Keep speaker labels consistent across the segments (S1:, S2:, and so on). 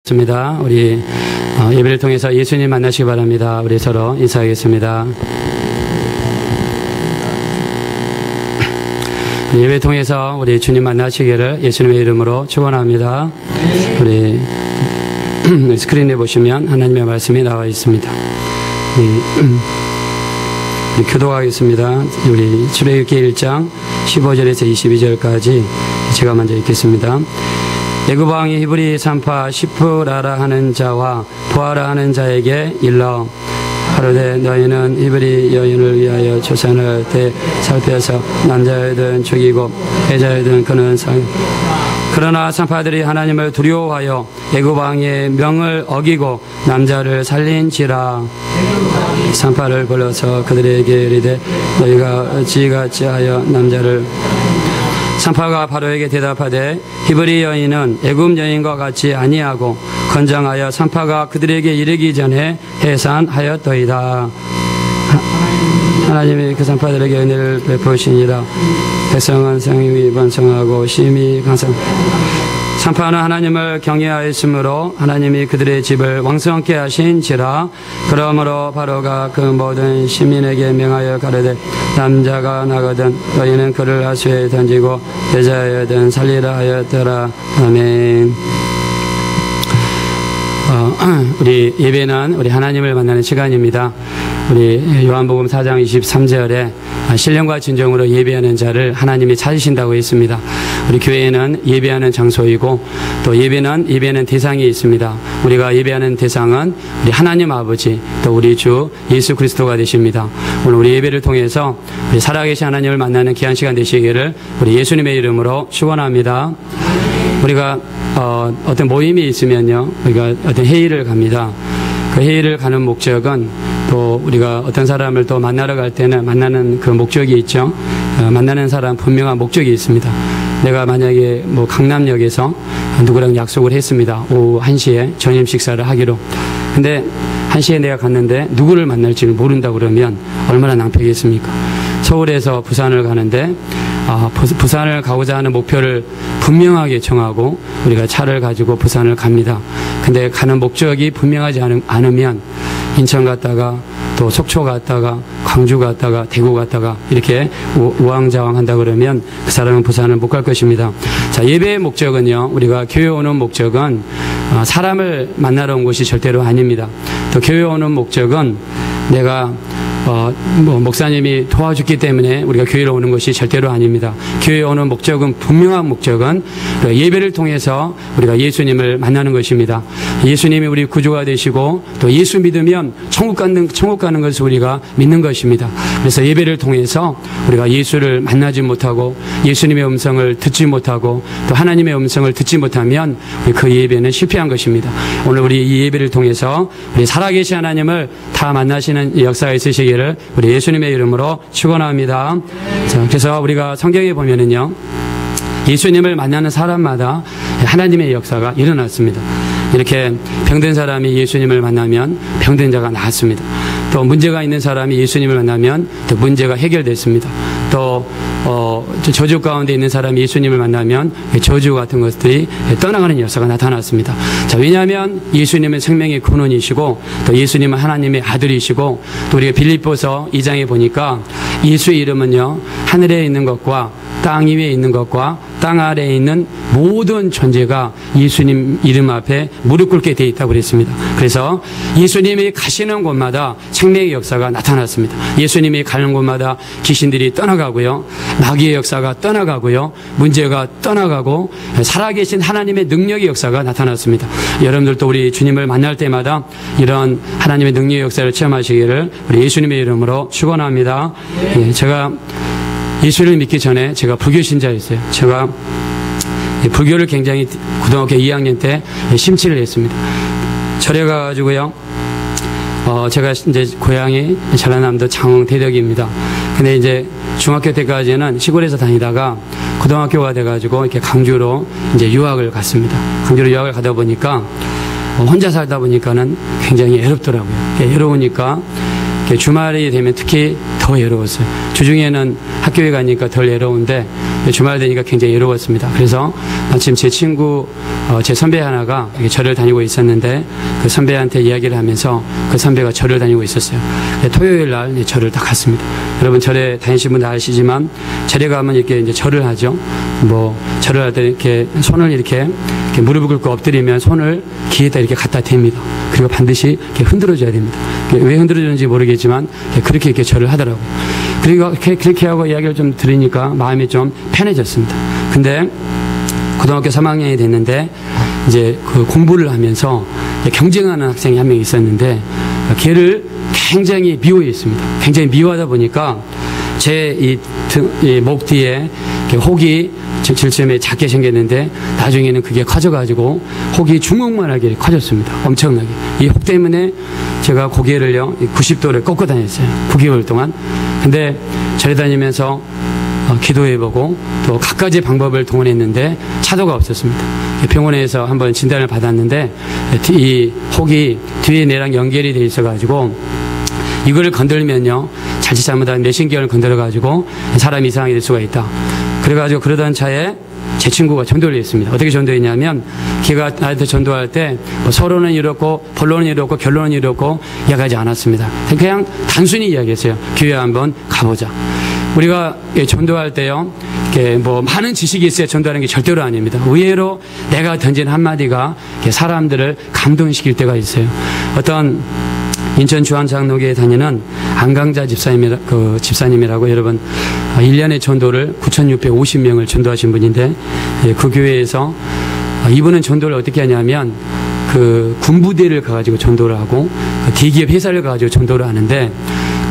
S1: 습니다. 우리 예배를 통해서 예수님 만나시기 바랍니다. 우리 서로 인사하겠습니다. 예배 통해서 우리 주님 만나시기를 예수님의 이름으로 축원합니다. 우리 스크린에 보시면 하나님의 말씀이 나와 있습니다. 우리 교도하겠습니다. 우리 출애굽기 1장 15절에서 22절까지 제가 먼저 읽겠습니다. 애굽 왕이 히브리 산파 시프라라 하는 자와 부하라 하는 자에게 일러 가로되 너희는 히브리 여인을 위하여 조산할 때 살펴서 남자여든 죽이고 여자여든 그는 그러나 산파들이 하나님을 두려워하여 애굽 왕의 명을 어기고 남자를 살린지라. 산파를 불러서 그들에게 이르되 너희가 어찌같이 하여 남자를. 산파가 바로에게 대답하되 히브리 여인은 애굽 여인과 같이 아니하고 건장하여 산파가 그들에게 이르기 전에 해산하였더이다. 하나님이 그 산파들에게 은혜를 베푸시니라. 백성은 성심이 번성하고 심히 강성. 산파는 하나님을 경외하였으므로 하나님이 그들의 집을 왕성케 하신지라. 그러므로 바로가 그 모든 시민에게 명하여 가로되 남자가 나거든 너희는 그를 하수에 던지고 여자여든 살리라 하였더라. 아멘. 우리 예배는 우리 하나님을 만나는 시간입니다. 우리 요한복음 4장 23절에 신령과 진정으로 예배하는 자를 하나님이 찾으신다고 했습니다. 우리 교회에는 예배하는 장소이고 또 예배는 대상이 있습니다. 우리가 예배하는 대상은 우리 하나님 아버지 또 우리 주 예수 그리스도가 되십니다. 오늘 우리 예배를 통해서 우리 살아계신 하나님을 만나는 귀한 시간 되시기를 우리 예수님의 이름으로 축원합니다. 우리가 어떤 모임이 있으면요, 우리가 어떤 회의를 갑니다. 그 회의를 가는 목적은 또 우리가 어떤 사람을 또 만나러 갈 때는 만나는 그 목적이 있죠. 만나는 사람 분명한 목적이 있습니다. 내가 만약에 뭐 강남역에서 누구랑 약속을 했습니다. 오후 1시에 저녁 식사를 하기로. 근데 1시에 내가 갔는데 누구를 만날지를 모른다 그러면 얼마나 낭패겠습니까? 서울에서 부산을 가는데 부산을 가고자 하는 목표를 분명하게 정하고 우리가 차를 가지고 부산을 갑니다. 근데 가는 목적이 분명하지 않으면 인천 갔다가 또 속초 갔다가 광주 갔다가 대구 갔다가 이렇게 우왕좌왕 한다 그러면 그 사람은 부산을 못 갈 것입니다. 자, 예배의 목적은요, 우리가 교회 오는 목적은 사람을 만나러 온 것이 절대로 아닙니다. 또 교회 오는 목적은 내가 목사님이 도와줬기 때문에 우리가 교회로 오는 것이 절대로 아닙니다. 교회에 오는 목적은, 분명한 목적은 예배를 통해서 우리가 예수님을 만나는 것입니다. 예수님이 우리 구주가 되시고 또 예수 믿으면 천국 가는 것을 우리가 믿는 것입니다. 그래서 예배를 통해서 우리가 예수를 만나지 못하고 예수님의 음성을 듣지 못하고 또 하나님의 음성을 듣지 못하면 그 예배는 실패한 것입니다. 오늘 우리 이 예배를 통해서 우리 살아계신 하나님을 다 만나시는 역사가 있으시기를 우리 예수님의 이름으로 축원합니다. 자, 그래서 우리가 성경에 보면은요, 예수님을 만나는 사람마다 하나님의 역사가 일어났습니다. 이렇게 병든 사람이 예수님을 만나면 병든 자가 나았습니다. 또 문제가 있는 사람이 예수님을 만나면 또 문제가 해결됐습니다. 또 저주 가운데 있는 사람이 예수님을 만나면 저주 같은 것들이 떠나가는 역사가 나타났습니다. 자, 왜냐하면 예수님은 생명의 근원이시고 또 예수님은 하나님의 아들이시고 또 우리가 빌립보서 2장에 보니까 예수의 이름은요, 하늘에 있는 것과 땅 위에 있는 것과 땅 아래에 있는 모든 존재가 예수님 이름 앞에 무릎 꿇게 되어 있다고 그랬습니다. 그래서 예수님이 가시는 곳마다 생명의 역사가 나타났습니다. 예수님이 가는 곳마다 귀신들이 떠나가고요, 마귀의 역사가 떠나가고요, 문제가 떠나가고 살아계신 하나님의 능력의 역사가 나타났습니다. 여러분들도 우리 주님을 만날 때마다 이런 하나님의 능력의 역사를 체험하시기를 우리 예수님의 이름으로 축원합니다. 제가 예수를 믿기 전에 제가 불교 신자였어요. 제가 불교를 굉장히 고등학교 2학년 때 심취를 했습니다. 절에 가가지고요, 제가 이제 고향이 전라남도 장흥대덕입니다. 근데 이제 중학교 때까지는 시골에서 다니다가 고등학교가 돼가지고 이렇게 강주로 이제 유학을 갔습니다. 강주로 유학을 가다 보니까 혼자 살다 보니까는 굉장히 외롭더라고요. 외로우니까 주말이 되면 특히 더 외로웠어요. 주중에는 학교에 가니까 덜 외로운데 주말 되니까 굉장히 외로웠습니다. 그래서 마침 제 친구, 제 선배 하나가 절을 다니고 있었는데 그 선배한테 이야기를 하면서 그 선배가 절을 다니고 있었어요. 토요일 날 절을 딱 갔습니다. 여러분 절에 다니신 분들 아시지만 절에 가면 이렇게 이제 절을 하죠. 뭐 절을 할 때 이렇게 손을 이렇게 무릎을 꿇고 엎드리면 손을 귀에다 이렇게 갖다 댑니다. 그리고 반드시 이렇게 흔들어줘야 됩니다. 왜 흔들어주는지 모르겠지만 그렇게 이렇게 절을 하더라고요. 그리고 그렇게 하고 이야기를 좀 들으니까 마음이 좀 편해졌습니다. 근데 고등학교 3학년이 됐는데 이제 그 공부를 하면서 경쟁하는 학생이 한 명 있었는데 걔를 굉장히 미워했습니다. 굉장히 미워하다 보니까 제 이 목 뒤에 혹이 질점에 작게 생겼는데 나중에는 그게 커져가지고 혹이 주먹만하게 커졌습니다. 엄청나게. 이 혹 때문에 제가 고개를요 90도를 꺾고 다녔어요. 9개월 동안. 근데 절에 다니면서 기도해보고 또 갖가지 방법을 동원했는데 차도가 없었습니다. 병원에서 한번 진단을 받았는데 이 혹이 뒤에 뇌랑 연결이 돼 있어가지고 이거를 건들면요 자칫 잘못하면 뇌신경을 건드려가지고 사람이 이상하게 될 수가 있다. 그래가지고 그러던 차에 제 친구가 전도를 했습니다. 어떻게 전도했냐면 걔가 나한테 전도할 때 뭐 서론은 이렇고 본론은 이렇고 결론은 이렇고 이야기하지 않았습니다. 그냥 단순히 이야기했어요. 교회 한번 가보자. 우리가 전도할 때요 이렇게 뭐 많은 지식이 있어야 전도하는 게 절대로 아닙니다. 의외로 내가 던진 한마디가 사람들을 감동시킬 때가 있어요. 어떤 인천 주한장로교에 다니는 안강자 집사님이라고 여러분 1년에 전도를 9,650명을 전도하신 분인데 그 교회에서 이분은 전도를 어떻게 하냐면 그 군부대를 가가지고 전도를 하고 그 대기업 회사를 가가지고 전도를 하는데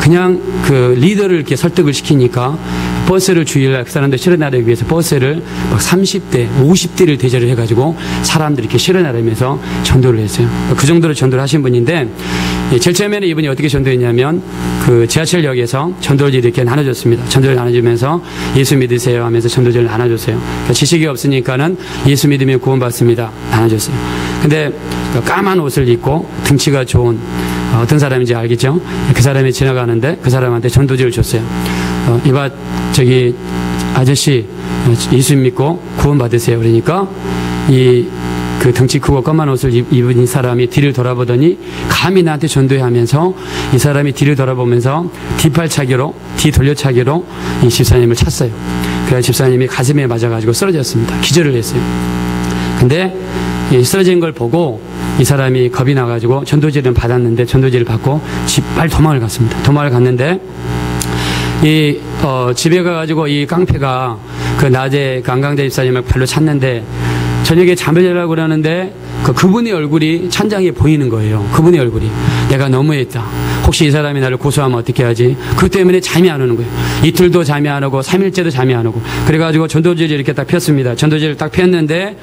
S1: 그냥 그 리더를 이렇게 설득을 시키니까 버스를 주일날 그 사람들 실어나르기 위해서 버스를 막 30대, 50대를 대절을 해가지고 사람들이 이렇게 실어나르면서 전도를 했어요. 그 정도로 전도를 하신 분인데 제일 처음에는 이분이 어떻게 전도했냐면 그 지하철역에서 전도지를 이렇게 나눠줬습니다. 전도를 나눠주면서 예수 믿으세요 하면서 전도지를 나눠줬어요. 그러니까 지식이 없으니까는 예수 믿으면 구원받습니다. 나눠줬어요. 근데 까만 옷을 입고 등치가 좋은 어떤 사람인지 알겠죠? 그 사람이 지나가는데 그 사람한테 전도지를 줬어요. 이봐 저기 아저씨 예수 믿고 구원 받으세요. 그러니까 그 덩치 크고 검은 옷을 입은 이 사람이 뒤를 돌아보더니 감히 나한테 전도해 하면서 이 사람이 뒤를 돌아보면서 뒷발차기로 뒤 돌려차기로 이 집사님을 찼어요. 그래서 집사님이 가슴에 맞아가지고 쓰러졌습니다. 기절을 했어요. 근데 쓰러진 걸 보고 이 사람이 겁이 나가지고 전도지를 받았는데 전도지를 받고 빨리 도망을 갔습니다. 도망을 갔는데 집에 가가지고 이 깡패가 그 낮에 안강자 집사님을 발로 찼는데 저녁에 잠을 자려고 그러는데 그분의 얼굴이 천장에 보이는 거예요. 그분의 얼굴이. 내가 너무했다. 혹시 이 사람이 나를 고소하면 어떻게 하지? 그것 때문에 잠이 안 오는 거예요. 이틀도 잠이 안 오고 3일째도 잠이 안 오고. 그래가지고 전도지를 이렇게 딱 폈습니다. 전도지를 딱 폈는데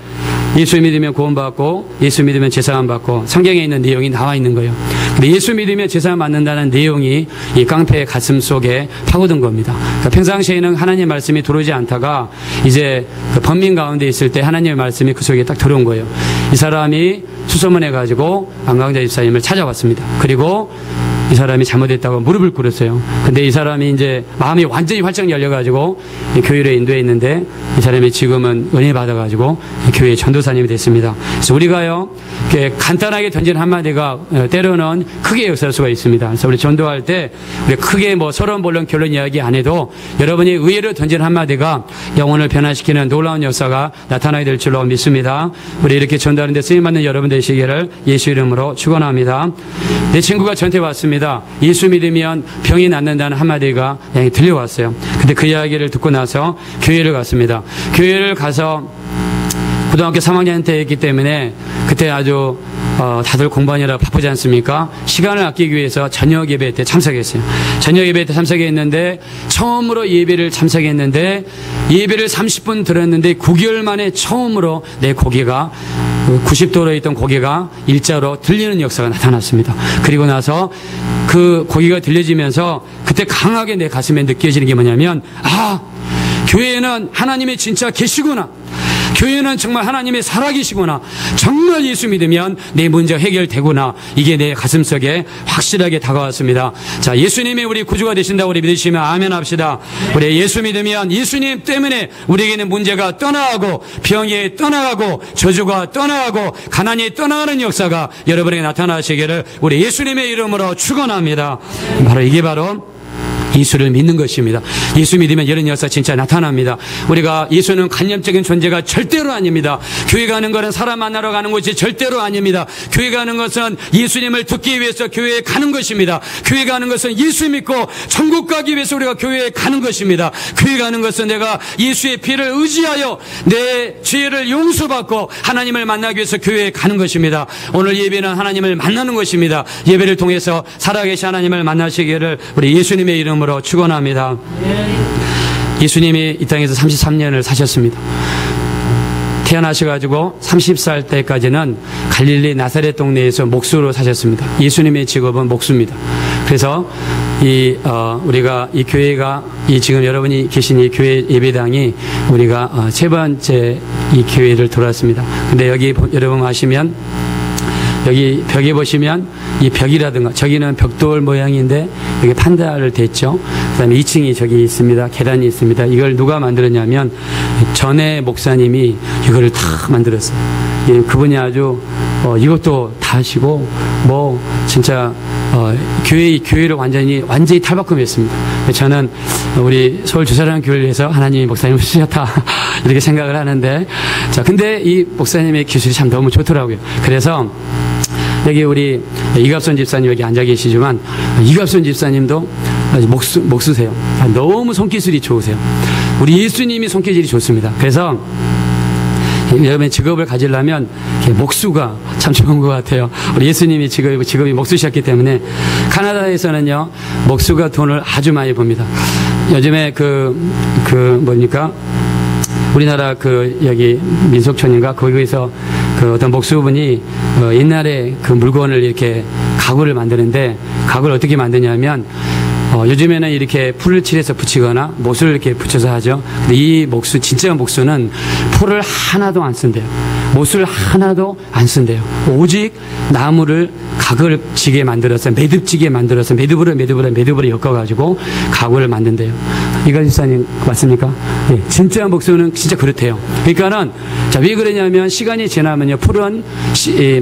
S1: 예수 믿으면 구원받고 예수 믿으면 제사함 받고 성경에 있는 내용이 나와 있는 거예요. 근데 예수 믿으면 제사함 받는다는 내용이 이 깡패의 가슴 속에 파고든 겁니다. 그러니까 평상시에는 하나님의 말씀이 들어오지 않다가 이제 그 번민 가운데 있을 때 하나님의 말씀이 그 속에 딱 들어온 거예요. 이 사람이 수소문해가지고 안강자 집사님을 찾아왔습니다. 그리고 이 사람이 잘못했다고 무릎을 꿇었어요. 근데 이 사람이 이제 마음이 완전히 활짝 열려가지고 교회로 인도했는데 이 사람이 지금은 은혜 받아가지고 교회 전도사님이 됐습니다. 그래서 우리가요, 간단하게 던진 한마디가 때로는 크게 역사할 수가 있습니다. 그래서 우리 전도할 때 우리 크게 뭐 서론 본론 결론 이야기 안 해도 여러분이 의외로 던진 한마디가 영혼을 변화시키는 놀라운 역사가 나타나게 될 줄로 믿습니다. 우리 이렇게 전도하는데 쓰임받는 여러분 되시기를 예수 이름으로 축원합니다. 내 친구가 저한테 왔습니다. 예수 믿으면 병이 낫는다는 한마디가 들려왔어요. 근데 그 이야기를 듣고 나서 교회를 갔습니다. 교회를 가서 고등학교 3학년 때였기 때문에 그때 아주 다들 공부하느라 바쁘지 않습니까? 시간을 아끼기 위해서 저녁 예배 때 참석했어요. 저녁 예배 때 참석했는데 처음으로 예배를 참석했는데 예배를 30분 들었는데 9개월 만에 처음으로 내 고개가 90도로 있던 고개가 일자로 들리는 역사가 나타났습니다. 그리고 나서 그 고개가 들려지면서 그때 강하게 내 가슴에 느껴지는 게 뭐냐면 교회에는 하나님의 진짜 계시구나. 교회는 정말 하나님의 살아계시구나, 정말 예수 믿으면 내 문제가 해결되구나, 이게 내 가슴속에 확실하게 다가왔습니다. 자, 예수님이 우리 구주가 되신다고 우리 믿으시면 아멘 합시다. 우리 예수 믿으면 예수님 때문에 우리에게는 문제가 떠나가고 병이 떠나가고 저주가 떠나가고 가난이 떠나가는 역사가 여러분에게 나타나시기를 우리 예수님의 이름으로 축원합니다. 바로 이게 바로 예수를 믿는 것입니다. 예수 믿으면 이런 역사 진짜 나타납니다. 우리가 예수는 간접적인 존재가 절대로 아닙니다. 교회 가는 것은 사람 만나러 가는 것이 절대로 아닙니다. 교회 가는 것은 예수님을 듣기 위해서 교회에 가는 것입니다. 교회 가는 것은 예수 믿고 천국 가기 위해서 우리가 교회에 가는 것입니다. 교회 가는 것은 내가 예수의 피를 의지하여 내 죄를 용서받고 하나님을 만나기 위해서 교회에 가는 것입니다. 오늘 예배는 하나님을 만나는 것입니다. 예배를 통해서 살아계신 하나님을 만나시기를 우리 예수님의 이름으로 축원합니다. 예수님이 이 땅에서 33년을 사셨습니다. 태어나셔가지고 30살 때까지는 갈릴리 나사렛 동네에서 목수로 사셨습니다. 예수님의 직업은 목수입니다. 그래서 우리가 이 교회가 지금 여러분이 계신 이 교회 예배당이 우리가 세 번째 이 교회를 돌았습니다. 근데 여기 여러분 아시면 여기 벽에 보시면 이 벽이라든가 저기는 벽돌 모양인데 여기 판자를 댔죠. 그 다음에 2층이 저기 있습니다. 계단이 있습니다. 이걸 누가 만들었냐면 전에 목사님이 이거를 다 만들었어요. 그분이 아주 이것도 다 하시고 뭐 진짜 교회를 완전히 탈바꿈했습니다. 저는 우리 서울 주사랑 교회를 위해서 하나님이 목사님을 쓰셨다 이렇게 생각을 하는데, 자 근데 이 목사님의 기술이 참 너무 좋더라고요. 그래서 여기 우리 이갑선 집사님 여기 앉아 계시지만 이갑선 집사님도 목수세요. 너무 손기술이 좋으세요. 우리 예수님이 손기술이 좋습니다. 그래서 여러분의 직업을 가지려면 목수가 참 좋은 것 같아요. 우리 예수님이 직업이 목수셨기 때문에 카나다에서는요 목수가 돈을 아주 많이 법니다. 요즘에 뭡니까? 우리나라 여기 민속촌인가 거기서 어떤 목수분이 옛날에 물건을 이렇게 가구를 만드는데 가구를 어떻게 만드냐면 요즘에는 이렇게 풀을 칠해서 붙이거나 못을 이렇게 붙여서 하죠. 근데 이 진짜 목수는 풀을 하나도 안 쓴대요. 못을 하나도 안 쓴대요. 오직 나무를 가글지게 만들어서 매듭지게 만들어서 매듭으로 엮어가지고 가구를 만든대요. 이가 집사님 맞습니까? 네, 진짜 목수는 진짜 그렇대요. 그러니까는 왜 그러냐면 시간이 지나면요 풀은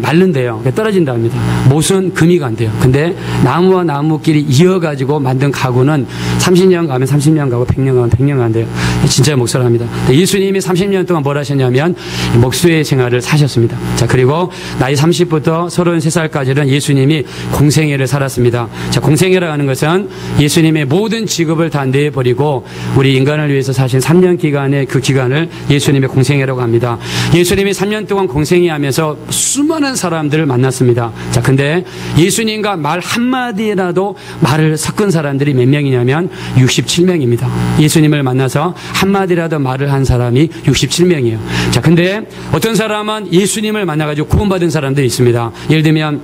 S1: 마른대요. 떨어진다 합니다. 못은 금이 간대요. 근데 나무와 나무끼리 이어가지고 만든 가구는 30년 가면 30년 가고 100년 가면 100년 간대요. 진짜 목수를 합니다. 예수님이 30년 동안 뭘 하셨냐면 목수의 생활을 사셨습니다. 자, 그리고 나이 30부터 33살까지는 예수님이 공생애를 살았습니다. 자, 공생애라고 하는 것은 예수님의 모든 직업을 다 내버리고 우리 인간을 위해서 사신 3년 기간의 그 기간을 예수님의 공생애라고 합니다. 예수님이 3년 동안 공생애하면서 수많은 사람들을 만났습니다. 자, 근데 예수님과 말 한마디라도 말을 섞은 사람들이 몇 명이냐면 67명입니다. 예수님을 만나서 한마디라도 말을 한 사람이 67명이에요. 자, 근데 어떤 사람은 예수님을 만나가지고 구원받은 사람들이 있습니다. 예를 들면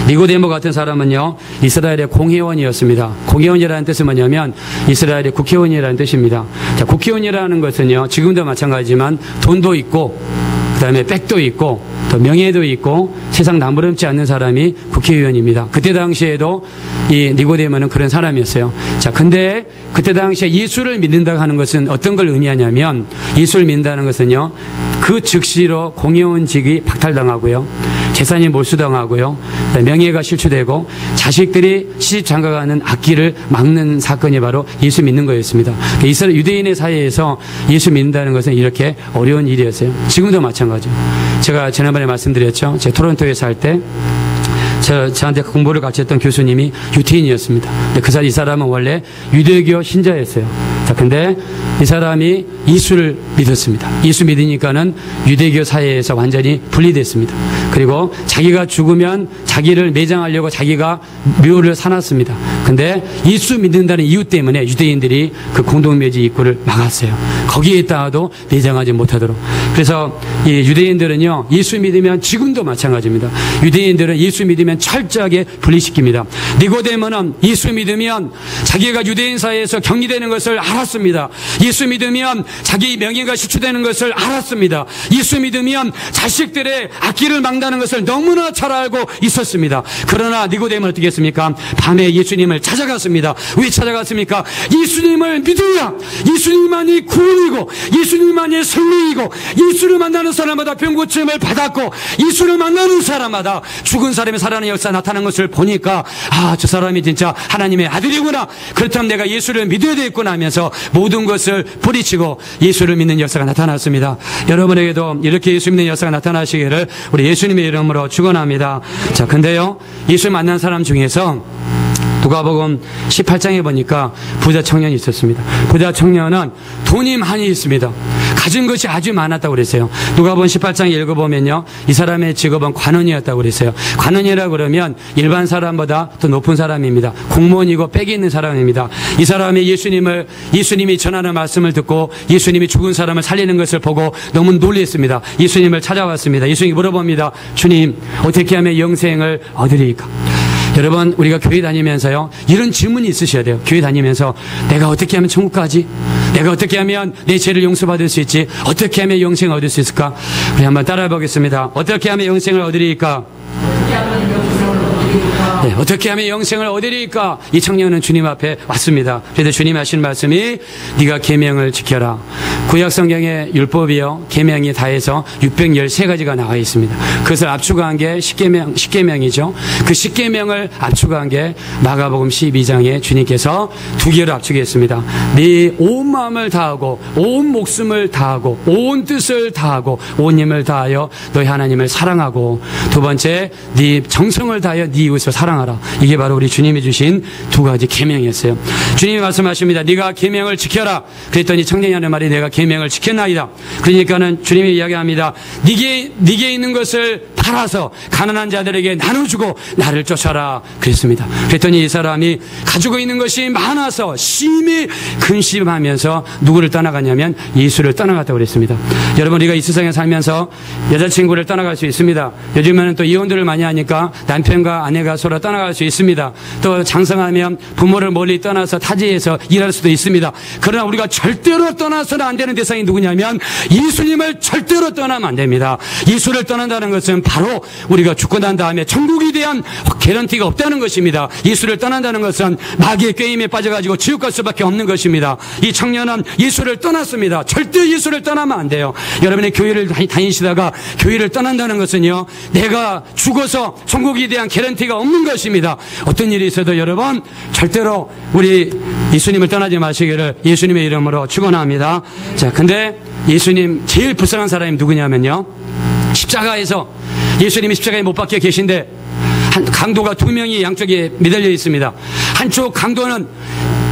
S1: 니고데모 같은 사람은요 이스라엘의 공회원이었습니다. 공회원이라는 뜻은 뭐냐면 이스라엘의 국회의원이라는 뜻입니다. 자, 국회의원이라는 것은요 지금도 마찬가지지만 돈도 있고 그 다음에 백도 있고 또 명예도 있고 세상 남부럽지 않는 사람이 국회의원입니다. 그때 당시에도 이 니고데모는 그런 사람이었어요. 자, 근데 그때 당시에 예수를 믿는다고 하는 것은 어떤 걸 의미하냐면 예수를 믿는다는 것은요 그 즉시로 공회의원직이 박탈당하고요 재산이 몰수당하고요 명예가 실추되고 자식들이 시집장가가는 악기를 막는 사건이 바로 예수 믿는 거였습니다. 이스라엘 유대인의 사이에서 예수 믿는다는 것은 이렇게 어려운 일이었어요. 지금도 마찬가지예요. 제가 지난번에 말씀드렸죠. 제가 토론토에 살 때 저한테 공부를 같이 했던 교수님이 유태인이었습니다. 이 사람은 원래 유대교 신자였어요. 자, 근데 이 사람이 예수를 믿었습니다. 예수 믿으니까는 유대교 사회에서 완전히 분리됐습니다. 그리고 자기가 죽으면 자기를 매장하려고 자기가 묘를 사놨습니다. 근데 예수 믿는다는 이유 때문에 유대인들이 그 공동묘지 입구를 막았어요. 거기에 있다가도 매장하지 못하도록. 그래서 이 유대인들은요 예수 믿으면 지금도 마찬가지입니다. 유대인들은 예수 믿으면 철저하게 분리시킵니다. 니고데모는 예수 믿으면 자기가 유대인 사회에서 격리되는 것을 알았습니다. 예수 믿으면 자기 명예가 실추되는 것을 알았습니다. 예수 믿으면 자식들의 앞길을 막다는 것을 너무나 잘 알고 있었습니다. 그러나 니고데모는 어떻게 했습니까? 밤에 예수님을 찾아갔습니다. 왜 찾아갔습니까? 예수님을 믿어야 예수님만이 구원이고 예수님만이 생명이고, 예수를 만나는 사람마다 병고침을 받았고 예수를 만나는 사람마다 죽은 사람이 살아나는 역사 나타난 것을 보니까 저 사람이 진짜 하나님의 아들이구나, 그렇다면 내가 예수를 믿어야 되겠구나 하면서 모든 것을 뿌리치고 예수를 믿는 역사가 나타났습니다. 여러분에게도 이렇게 예수 믿는 역사가 나타나시기를 우리 예수님의 이름으로 축원합니다. 자, 근데요, 예수 만난 사람 중에서 누가복음 18장에 보니까 부자 청년이 있었습니다. 부자 청년은 돈이 많이 있습니다. 가진 것이 아주 많았다고 그랬어요. 누가복음 18장에 읽어보면요, 이 사람의 직업은 관원이었다고 그랬어요. 관원이라 그러면 일반 사람보다 더 높은 사람입니다. 공무원이고 빽이 있는 사람입니다. 이 사람이 예수님이 전하는 말씀을 듣고 예수님이 죽은 사람을 살리는 것을 보고 너무 놀랐습니다. 예수님을 찾아왔습니다. 예수님이 물어봅니다. 주님, 어떻게 하면 영생을 얻으리까? 여러분, 우리가 교회 다니면서요, 이런 질문이 있으셔야 돼요. 교회 다니면서 내가 어떻게 하면 천국 가지? 내가 어떻게 하면 내 죄를 용서받을 수 있지? 어떻게 하면 영생을 얻을 수 있을까? 우리 한번 따라해 보겠습니다. 어떻게 하면 영생을 얻으리까? 네, 어떻게 하면 영생을 얻으리까? 이 청년은 주님 앞에 왔습니다. 그래서 주님 하신 말씀이 네가 계명을 지켜라. 구약 성경에 율법이요, 계명이 다해서 613가지가 나와 있습니다. 그것을 압축한 게 십계명이죠. 그 십계명을 압축한 게 마가복음 12장에 주님께서 두 개를 압축했습니다. 네 온 마음을 다하고 온 목숨을 다하고 온 뜻을 다하고 온 힘을 다하여 너희 하나님을 사랑하고, 두 번째 네 정성을 다하여 네 이웃을 사랑하라. 이게 바로 우리 주님이 주신 두 가지 계명이었어요. 주님이 말씀하십니다. 네가 계명을 지켜라. 그랬더니 청년이 하는 말이 내가 계명을 지켰나이다. 그러니까는 주님이 이야기합니다. 네게 있는 것을 팔아서 가난한 자들에게 나눠주고 나를 쫓아라 그랬습니다. 그랬더니 이 사람이 가지고 있는 것이 많아서 심히 근심하면서 누구를 떠나갔냐면 예수를 떠나갔다고 그랬습니다. 여러분, 우리가 이 세상에 살면서 여자친구를 떠나갈 수 있습니다. 요즘에는 또 이혼들을 많이 하니까 남편과 아내가 서로 떠나갈 수 있습니다. 또 장성하면 부모를 멀리 떠나서 타지에서 일할 수도 있습니다. 그러나 우리가 절대로 떠나서는 안 되는 대상이 누구냐면 예수님을 절대로 떠나면 안 됩니다. 예수를 떠난다는 것은 바로 우리가 죽고 난 다음에 천국에 대한 개런티가 없다는 것입니다. 예수를 떠난다는 것은 마귀의 꾀임에 빠져가지고 지옥 갈 수밖에 없는 것입니다. 이 청년은 예수를 떠났습니다. 절대 예수를 떠나면 안 돼요. 여러분의 교회를 다니시다가 교회를 떠난다는 것은요, 내가 죽어서 천국에 대한 개런티가 없는 것입니다. 어떤 일이 있어도 여러분, 절대로 우리 예수님을 떠나지 마시기를 예수님의 이름으로 축원합니다. 자, 근데 예수님 제일 불쌍한 사람이 누구냐면요, 십자가에서 예수님이 십자가에 못 박혀 계신데 강도가 두 명이 양쪽에 매달려 있습니다. 한쪽 강도는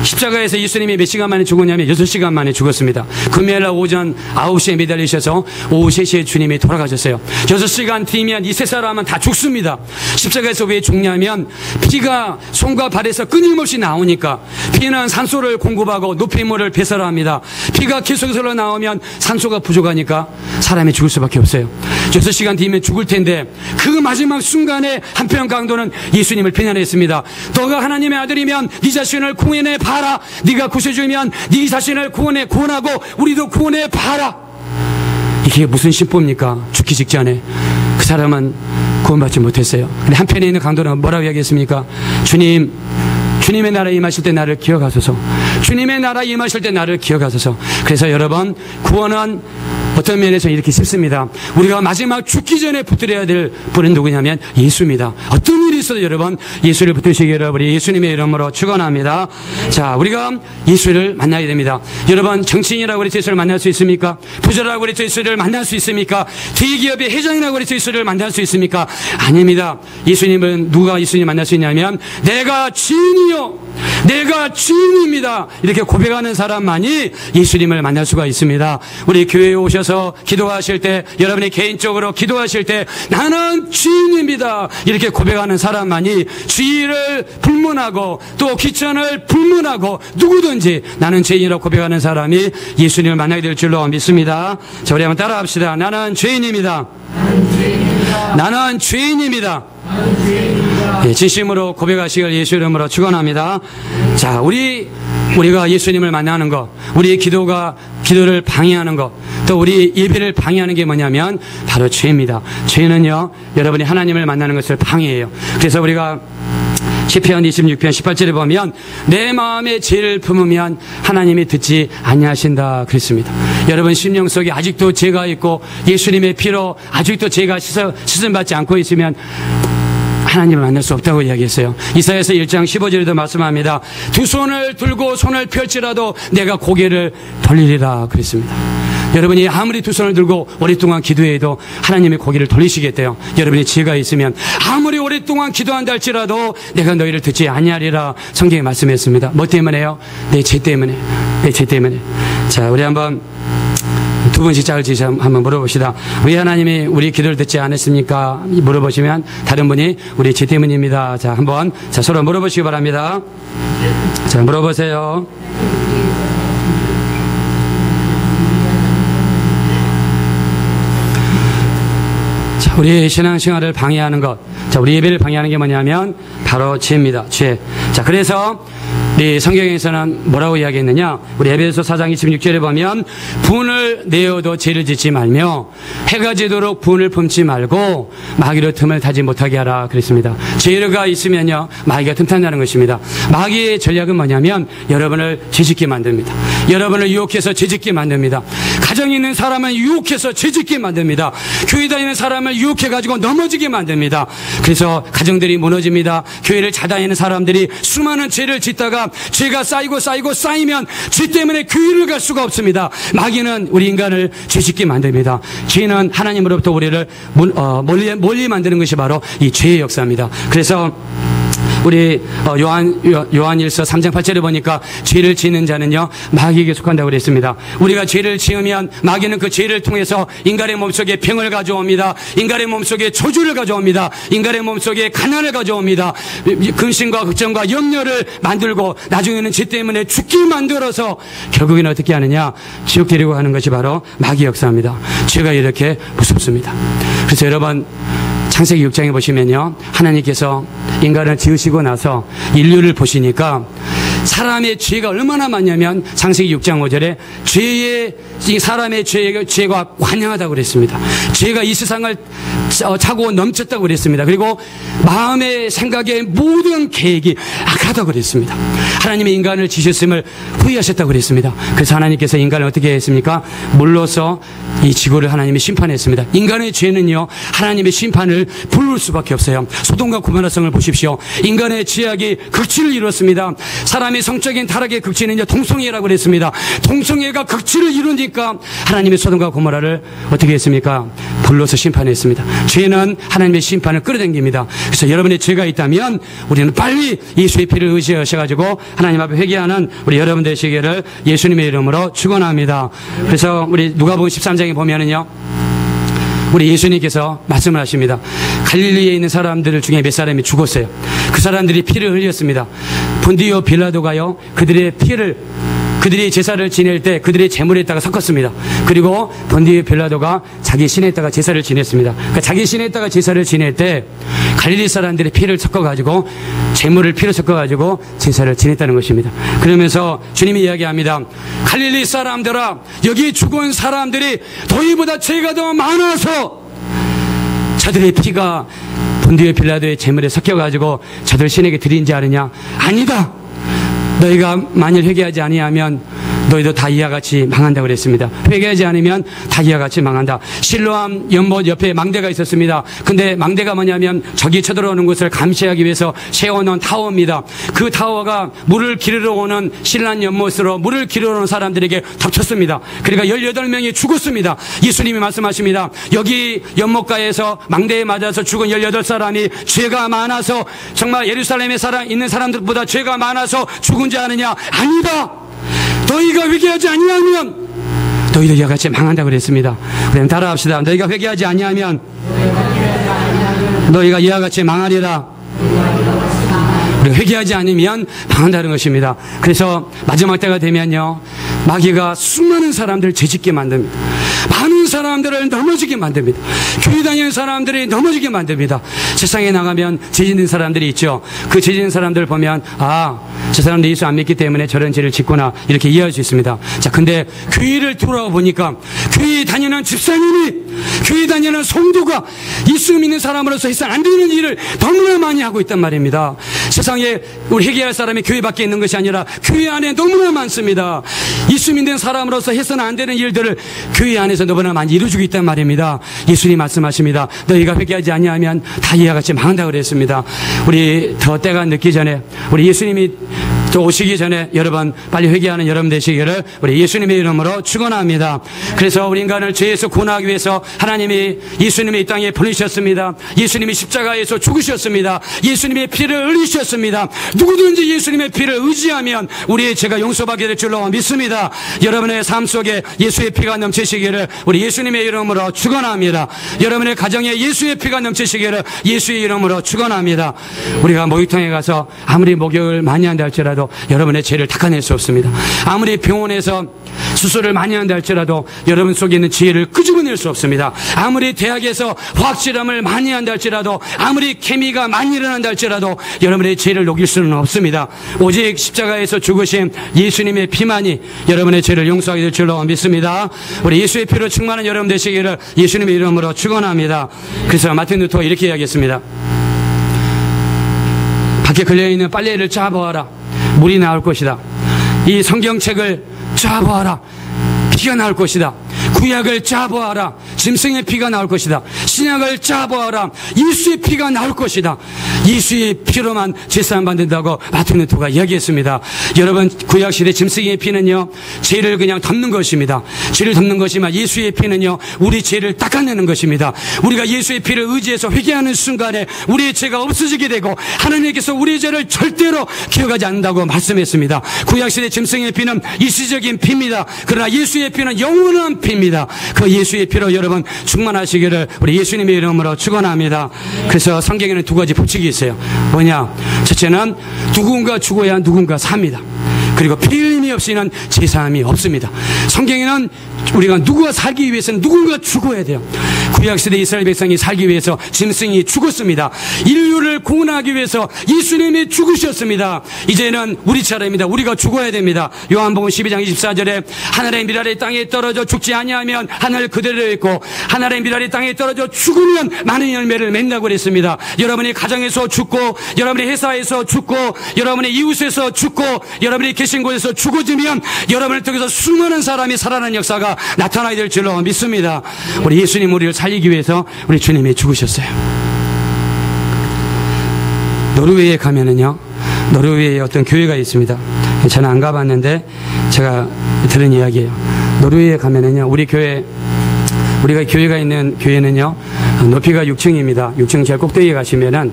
S1: 십자가에서 예수님이 몇 시간 만에 죽었냐면 6시간 만에 죽었습니다. 금요일날 오전 9시에 매달리셔서 오후 3시에 주님이 돌아가셨어요. 6시간 뒤면 이 세 사람은 다 죽습니다. 십자가에서 왜 죽냐면 피가 손과 발에서 끊임없이 나오니까. 피는 산소를 공급하고 노폐물을 배설합니다. 피가 계속 흘러나오면 산소가 부족하니까 사람이 죽을 수밖에 없어요. 6시간 뒤면 죽을 텐데 그 마지막 순간에 한편 강도는 예수님을 비난했습니다. 너가 하나님의 아들이면 네 자신을 구원해 봐라. 네가 구세주면 네 자신을 구원하고 우리도 구원해 봐라. 이게 무슨 신법입니까? 죽기 직전에 그 사람은 구원받지 못했어요. 근데 한편에 있는 강도는 뭐라고 이야기했습니까? 주님의 나라에 임하실 때 나를 기억하소서. 주님의 나라에 임하실 때 나를 기억하소서. 그래서 여러분, 구원은 어떤 면에서 이렇게 쉽습니다. 우리가 마지막 죽기 전에 붙들어야 될 분은 누구냐면 예수입니다. 어떤 일이 있어도 여러분, 예수를 붙드시기를 우리 예수님의 이름으로 축원합니다. 자, 우리가 예수를 만나야 됩니다. 여러분, 정치인이라고 해서 예수를 만날 수 있습니까? 부자라고 해서 예수를 만날 수 있습니까? 대기업의 회장이라고 해서 예수를 만날 수 있습니까? 아닙니다. 예수님은 누가 예수님 만날 수 있냐면 내가 주인이요, 내가 주인입니다. 이렇게 고백하는 사람만이 예수님을 만날 수가 있습니다. 우리 교회에 오셔서 기도하실 때, 여러분이 개인적으로 기도하실 때 나는 주인입니다. 이렇게 고백하는 사람만이 주의를 불문하고 또 귀천을 불문하고 누구든지 나는 죄인이라고 고백하는 사람이 예수님을 만나게 될 줄로 믿습니다. 자, 우리 한번 따라합시다. 나는 죄인입니다. 나는 죄인입니다. 예, 진심으로 고백하시길 예수 이름으로 축원합니다. 자, 우리 우리가 예수님을 만나는 것, 우리의 기도를 방해하는 것, 또 우리 예배를 방해하는 게 뭐냐면 바로 죄입니다. 죄는요, 여러분이 하나님을 만나는 것을 방해해요. 그래서 우리가 시편 26편 18절에 보면 내 마음에 죄를 품으면 하나님이 듣지 아니하신다 그랬습니다. 여러분 심령 속에 아직도 죄가 있고 예수님의 피로 아직도 죄가 씻음받지 않고 있으면 하나님을 만날 수 없다고 이야기했어요. 이사야서 1장 15절에도 말씀합니다. 두 손을 들고 손을 펼지라도 내가 고개를 돌리리라 그랬습니다. 여러분이 아무리 두 손을 들고 오랫동안 기도해도 하나님의 고개를 돌리시겠대요. 여러분이 지혜가 있으면 아무리 오랫동안 기도한다 할지라도 내가 너희를 듣지 아니하리라 성경에 말씀했습니다. 뭐 때문에요? 내 죄 때문에. 내 죄 때문에. 자, 우리 한번 두 분씩 짝을 지시 한번 물어봅시다. 왜 하나님이 우리 기도를 듣지 않았습니까? 물어보시면 다른 분이 우리 죄 때문입니다. 자, 한번 서로 물어보시기 바랍니다. 자, 물어보세요. 자, 우리의 신앙생활을 방해하는 것. 자, 우리 예배를 방해하는 게 뭐냐면 바로 죄입니다. 죄. 자, 그래서 우리 성경에서는 뭐라고 이야기했느냐? 우리 에베소 4장 26절에 보면 분을 내어도 죄를 짓지 말며 해가 지도록 분을 품지 말고 마귀로 틈을 타지 못하게 하라 그랬습니다. 죄가 있으면요, 마귀가 틈탄다는 것입니다. 마귀의 전략은 뭐냐면 여러분을 죄짓게 만듭니다. 여러분을 유혹해서 죄짓게 만듭니다. 가정에 있는 사람은 유혹해서 죄짓게 만듭니다. 교회 다니는 사람을 유혹해가지고 넘어지게 만듭니다. 그래서 가정들이 무너집니다. 교회를 자다니는 사람들이 수많은 죄를 짓다가 죄가 쌓이면 죄 때문에 교회를 갈 수가 없습니다. 마귀는 우리 인간을 죄짓게 만듭니다. 죄는 하나님으로부터 우리를 멀리 만드는 것이 바로 이 죄의 역사입니다. 그래서 우리 요한일서 3장 8절에 보니까 죄를 지는 자는요 마귀에게 속한다고 그랬습니다. 우리가 죄를 지으면 마귀는 그 죄를 통해서 인간의 몸속에 병을 가져옵니다. 인간의 몸속에 저주를 가져옵니다. 인간의 몸속에 가난을 가져옵니다. 근심과 걱정과 염려를 만들고 나중에는 죄 때문에 죽게 만들어서 결국에는 어떻게 하느냐, 지옥 데리고 가는 것이 바로 마귀 역사입니다. 죄가 이렇게 무섭습니다. 그래서 여러분 창세기 6장에 보시면요, 하나님께서 인간을 지으시고 나서 인류를 보시니까 사람의 죄가 얼마나 많냐면 창세기 6장 5절에 사람의 죄가 관영하다고 그랬습니다. 죄가 이 세상을 차고 넘쳤다고 그랬습니다. 그리고 마음의 생각의 모든 계획이 악하다고 그랬습니다. 하나님이 인간을 지으셨음을 후회하셨다고 그랬습니다. 그래서 하나님께서 인간을 어떻게 했습니까? 물로서 이 지구를 하나님이 심판했습니다. 인간의 죄는요 하나님의 심판을 부를 수밖에 없어요. 소돔과 고모라성을 보십시오. 인간의 죄악이 극치를 이뤘습니다. 사람의 성적인 타락의 극치는요 동성애라고 그랬습니다. 동성애가 극치를 이루니까 하나님의 소돔과 고모라를 어떻게 했습니까? 불로서 심판했습니다. 죄는 하나님의 심판을 끌어당깁니다. 그래서 여러분의 죄가 있다면 우리는 빨리 예수의 피를 의지하셔가지고 하나님 앞에 회개하는 우리 여러분 되시기를 예수님의 이름으로 축원합니다. 그래서 우리 누가복음 13장에 보면은요, 우리 예수님께서 말씀을 하십니다. 갈릴리에 있는 사람들 중에 몇 사람이 죽었어요. 그 사람들이 피를 흘렸습니다. 본디오 빌라도가요 그들이 제사를 지낼 때 그들의 제물에다가 섞었습니다. 그리고 본디오 빌라도가 자기 신에다가 제사를 지냈습니다. 그러니까 자기 신에다가 제사를 지낼 때 갈릴리 사람들이 피를 섞어가지고 제물을 피를 섞어가지고 제사를 지냈다는 것입니다. 그러면서 주님이 이야기합니다. 갈릴리 사람들아, 여기 죽은 사람들이 너희보다 죄가 더 많아서 저들의 피가 본디오 빌라도의 제물에 섞여가지고 저들 신에게 드린지 아느냐? 아니다. 너희가 만일 회개하지 아니하면 너희도 다 이와 같이 망한다고 그랬습니다. 회개하지 않으면 다 이와 같이 망한다. 실로암 연못 옆에 망대가 있었습니다. 근데 망대가 뭐냐면 적이 쳐들어오는 것을 감시하기 위해서 세워놓은 타워입니다. 그 타워가 물을 기르러 오는 신란 연못으로 물을 기르러 오는 사람들에게 덮쳤습니다. 그러니까 18명이 죽었습니다. 예수님이 말씀하십니다. 여기 연못가에서 망대에 맞아서 죽은 18사람이 죄가 많아서 정말 예루살렘에 있는 사람들보다 죄가 많아서 죽은 지 아느냐? 아니다. 너희가 회개하지 아니하면 너희도 이와 같이 망한다고 그랬습니다. 우리는 따라합시다. 너희가 회개하지 아니하면 너희가 이와 같이 망하리라. 우리가 회개하지 않으면 망한다는 것입니다. 그래서 마지막 때가 되면요, 마귀가 수많은 사람들을 죄짓게 만듭니다. 많은 사람들을 넘어지게 만듭니다. 교회 다니는 사람들이 넘어지게 만듭니다. 세상에 나가면 죄짓는 사람들이 있죠. 그 죄짓는 사람들을 보면 저 사람도 예수 안 믿기 때문에 저런 죄를 짓거나 이렇게 이해할 수 있습니다. 자, 근데 교회를 돌아보니까 교회에 다니는 집사님이, 교회에 다니는 성도가 예수 믿는 사람으로서 해서 안 되는 일을 너무나 많이 하고 있단 말입니다. 세상에 우리 회개할 사람이 교회 밖에 있는 것이 아니라 교회 안에 너무나 많습니다. 예수 믿는 사람으로서 해서는 안 되는 일들을 교회 안에서 너무나 많이 이루어주고 있단 말입니다. 예수님 말씀하십니다. 너희가 회개하지 아니하면 다 이와 같이 망한다 그랬습니다. 우리 더 때가 늦기 전에, 우리 예수님이 또 오시기 전에 여러분 빨리 회개하는 여러분 되시기를 우리 예수님의 이름으로 축원합니다. 그래서 우리 인간을 죄에서 구원하기 위해서 하나님이 예수님의 이 땅에 보내셨습니다. 예수님이 십자가에서 죽으셨습니다. 예수님의 피를 흘리셨습니다. 누구든지 예수님의 피를 의지하면 우리의 죄가 용서받게 될 줄로 믿습니다. 여러분의 삶 속에 예수의 피가 넘치시기를 우리 예수님의 이름으로 축원합니다. 여러분의 가정에 예수의 피가 넘치시기를 예수의 이름으로 축원합니다. 우리가 목욕탕에 가서 아무리 목욕을 많이 한다 할지라도 여러분의 죄를 닦아낼 수 없습니다. 아무리 병원에서 수술을 많이 한다 할지라도 여러분 속에 있는 죄를 끄집어낼 수 없습니다. 아무리 대학에서 화학실험을 많이 한다 할지라도, 아무리 케미가 많이 일어난다 할지라도 여러분의 죄를 녹일 수는 없습니다. 오직 십자가에서 죽으신 예수님의 피만이 여러분의 죄를 용서하게 될 줄로 믿습니다. 우리 예수의 피로 충만한 여러분 되시기를 예수님의 이름으로 축원합니다. 그래서 마틴 루터 이렇게 이야기했습니다. 밖에 걸려있는 빨래를 짜보아라. 물이 나올 것이다. 이 성경책을 짜보아라. 피가 나올 것이다. 구약을 짜보아라. 짐승의 피가 나올 것이다. 신약을 짜보아라. 예수의 피가 나올 것이다. 예수의 피로만 제사함 받는다고 마틴 루터가 이야기했습니다. 여러분, 구약시대 짐승의 피는요, 죄를 그냥 덮는 것입니다. 죄를 덮는 것이지만 예수의 피는요, 우리 죄를 닦아내는 것입니다. 우리가 예수의 피를 의지해서 회개하는 순간에 우리의 죄가 없어지게 되고 하나님께서 우리의 죄를 절대로 기억하지 않는다고 말씀했습니다. 구약시대 짐승의 피는 일시적인 피입니다. 그러나 예수의 피는 영원한 피입니다. 그 예수의 피로 여러분 충만하시기를 우리 예수님의 이름으로 축원합니다. 그래서 성경에는 두 가지 법칙이 있어요. 뭐냐? 첫째는 누군가 죽어야 누군가 삽니다. 그리고 피 흘림이 없이는 제사함이 없습니다. 성경에는 우리가 누구가 살기 위해서는 누군가 죽어야 돼요. 구약시대 이스라엘 백성이 살기 위해서 짐승이 죽었습니다. 인류를 구원하기 위해서 예수님이 죽으셨습니다. 이제는 우리 차례입니다. 우리가 죽어야 됩니다. 요한복음 12장 24절에 하늘의 미랄이 땅에 떨어져 죽지 아니하면 하늘 그대로 있고 하늘의 미랄이 땅에 떨어져 죽으면 많은 열매를 맺는다고 그랬습니다. 여러분이 가정에서 죽고, 여러분이 회사에서 죽고, 여러분의 이웃에서 죽고, 여러분이 계신 곳에서 죽어지면 여러분을 통해서 수많은 사람이 살아나는 역사가 나타나야 될 줄로 믿습니다. 우리 예수님 우리를 살리기 위해서 우리 주님이 죽으셨어요. 노르웨이에 가면은요, 노르웨이에 어떤 교회가 있습니다. 저는 안 가봤는데 제가 들은 이야기예요. 노르웨이에 가면은요, 우리가 교회가 있는 교회는요, 높이가 6층입니다. 6층 제일 꼭대기에 가시면은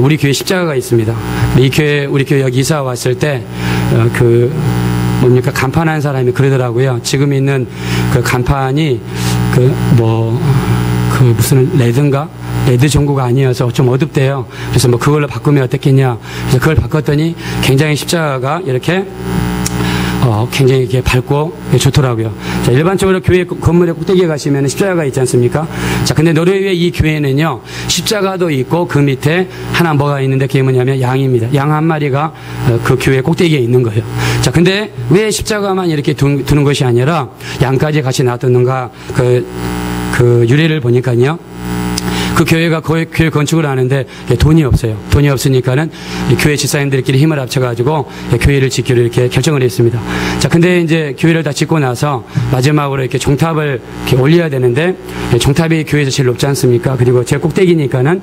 S1: 우리 교회 십자가가 있습니다. 우리 교회 여기 이사 왔을 때 간판한 사람이 그러더라고요. 지금 있는 그 간판이 무슨 레드 전구가 아니어서 좀 어둡대요. 그래서 그걸로 바꾸면 어떻겠냐. 그래서 그걸 바꿨더니 굉장히 십자가가 이렇게 굉장히 이렇게 밝고 좋더라고요. 자, 일반적으로 교회 건물의 꼭대기에 가시면 십자가가 있지 않습니까? 자, 근데 노르웨이 이 교회는요, 십자가도 있고 그 밑에 하나 뭐가 있는데 그게 뭐냐면 양입니다. 양 한 마리가 그 교회 꼭대기에 있는 거예요. 자, 근데 왜 십자가만 이렇게 두는 것이 아니라 양까지 같이 놔두는가, 그 유래를 보니까요, 그 교회가 교회 건축을 하는데 돈이 없어요. 돈이 없으니까는 교회 집사님들끼리 힘을 합쳐가지고 교회를 짓기로 이렇게 결정을 했습니다. 자, 근데 이제 교회를 다 짓고 나서 마지막으로 이렇게 종탑을 이렇게 올려야 되는데, 종탑이 교회에서 제일 높지 않습니까? 그리고 제일 꼭대기니까는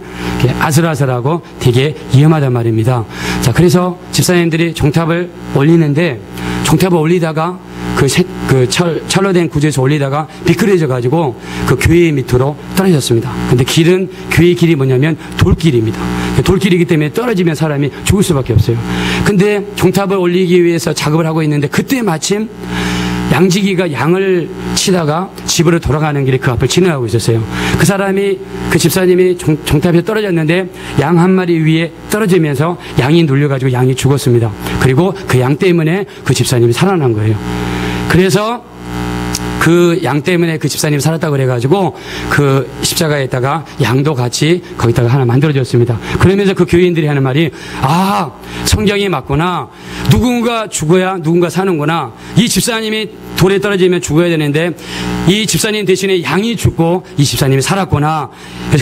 S1: 아슬아슬하고 되게 위험하단 말입니다. 자, 그래서 집사님들이 종탑을 올리는데, 종탑을 올리다가 철로 된 구조에서 올리다가 미끄러져가지고 그 교회 밑으로 떨어졌습니다. 근데 교회의 길이 뭐냐면 돌길입니다. 돌길이기 때문에 떨어지면 사람이 죽을 수밖에 없어요. 근데 종탑을 올리기 위해서 작업을 하고 있는데, 그때 마침 양지기가 양을 치다가 집으로 돌아가는 길에 그 앞을 지나가고 있었어요. 그 집사님이 종탑에 떨어졌는데 양 한 마리 위에 떨어지면서 양이 눌려가지고 양이 죽었습니다. 그리고 그 양 때문에 그 집사님이 살아난 거예요. 그래서 그 양 때문에 그 집사님이 살았다고 그래가지고 그 십자가에다가 양도 같이 거기다가 하나 만들어줬습니다. 그러면서 그 교인들이 하는 말이, 아, 성경이 맞구나. 누군가 죽어야 누군가 사는구나. 이 집사님이 돌에 떨어지면 죽어야 되는데 이 집사님 대신에 양이 죽고 이 집사님이 살았구나.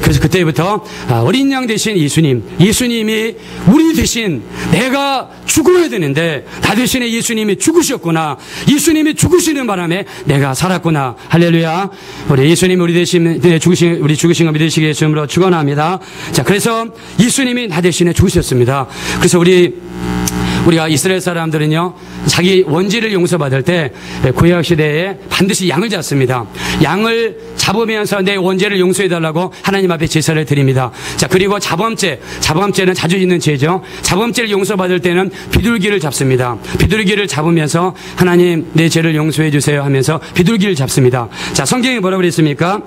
S1: 그래서 그때부터 어린 양 대신 예수님이 우리 대신 내가 죽어야 되는데 나 대신에 예수님이 죽으셨구나. 예수님이 죽으시는 바람에 내가 살았구나. 할렐루야. 우리 예수님이 우리 대신 죽으신 거 믿으시기에 주님으로 축원합니다. 자, 그래서 예수님이 나 대신에 죽으셨습니다. 그래서 우리가 이스라엘 사람들은요, 자기 원죄를 용서받을 때 구약 시대에 반드시 양을 잡습니다. 양을 잡으면서 내 원죄를 용서해달라고 하나님 앞에 제사를 드립니다. 자, 그리고 자범죄는 자주 있는 죄죠. 자범죄를 용서받을 때는 비둘기를 잡습니다. 비둘기를 잡으면서 하나님 내 죄를 용서해 주세요 하면서 비둘기를 잡습니다. 자, 성경이 뭐라고 그랬습니까?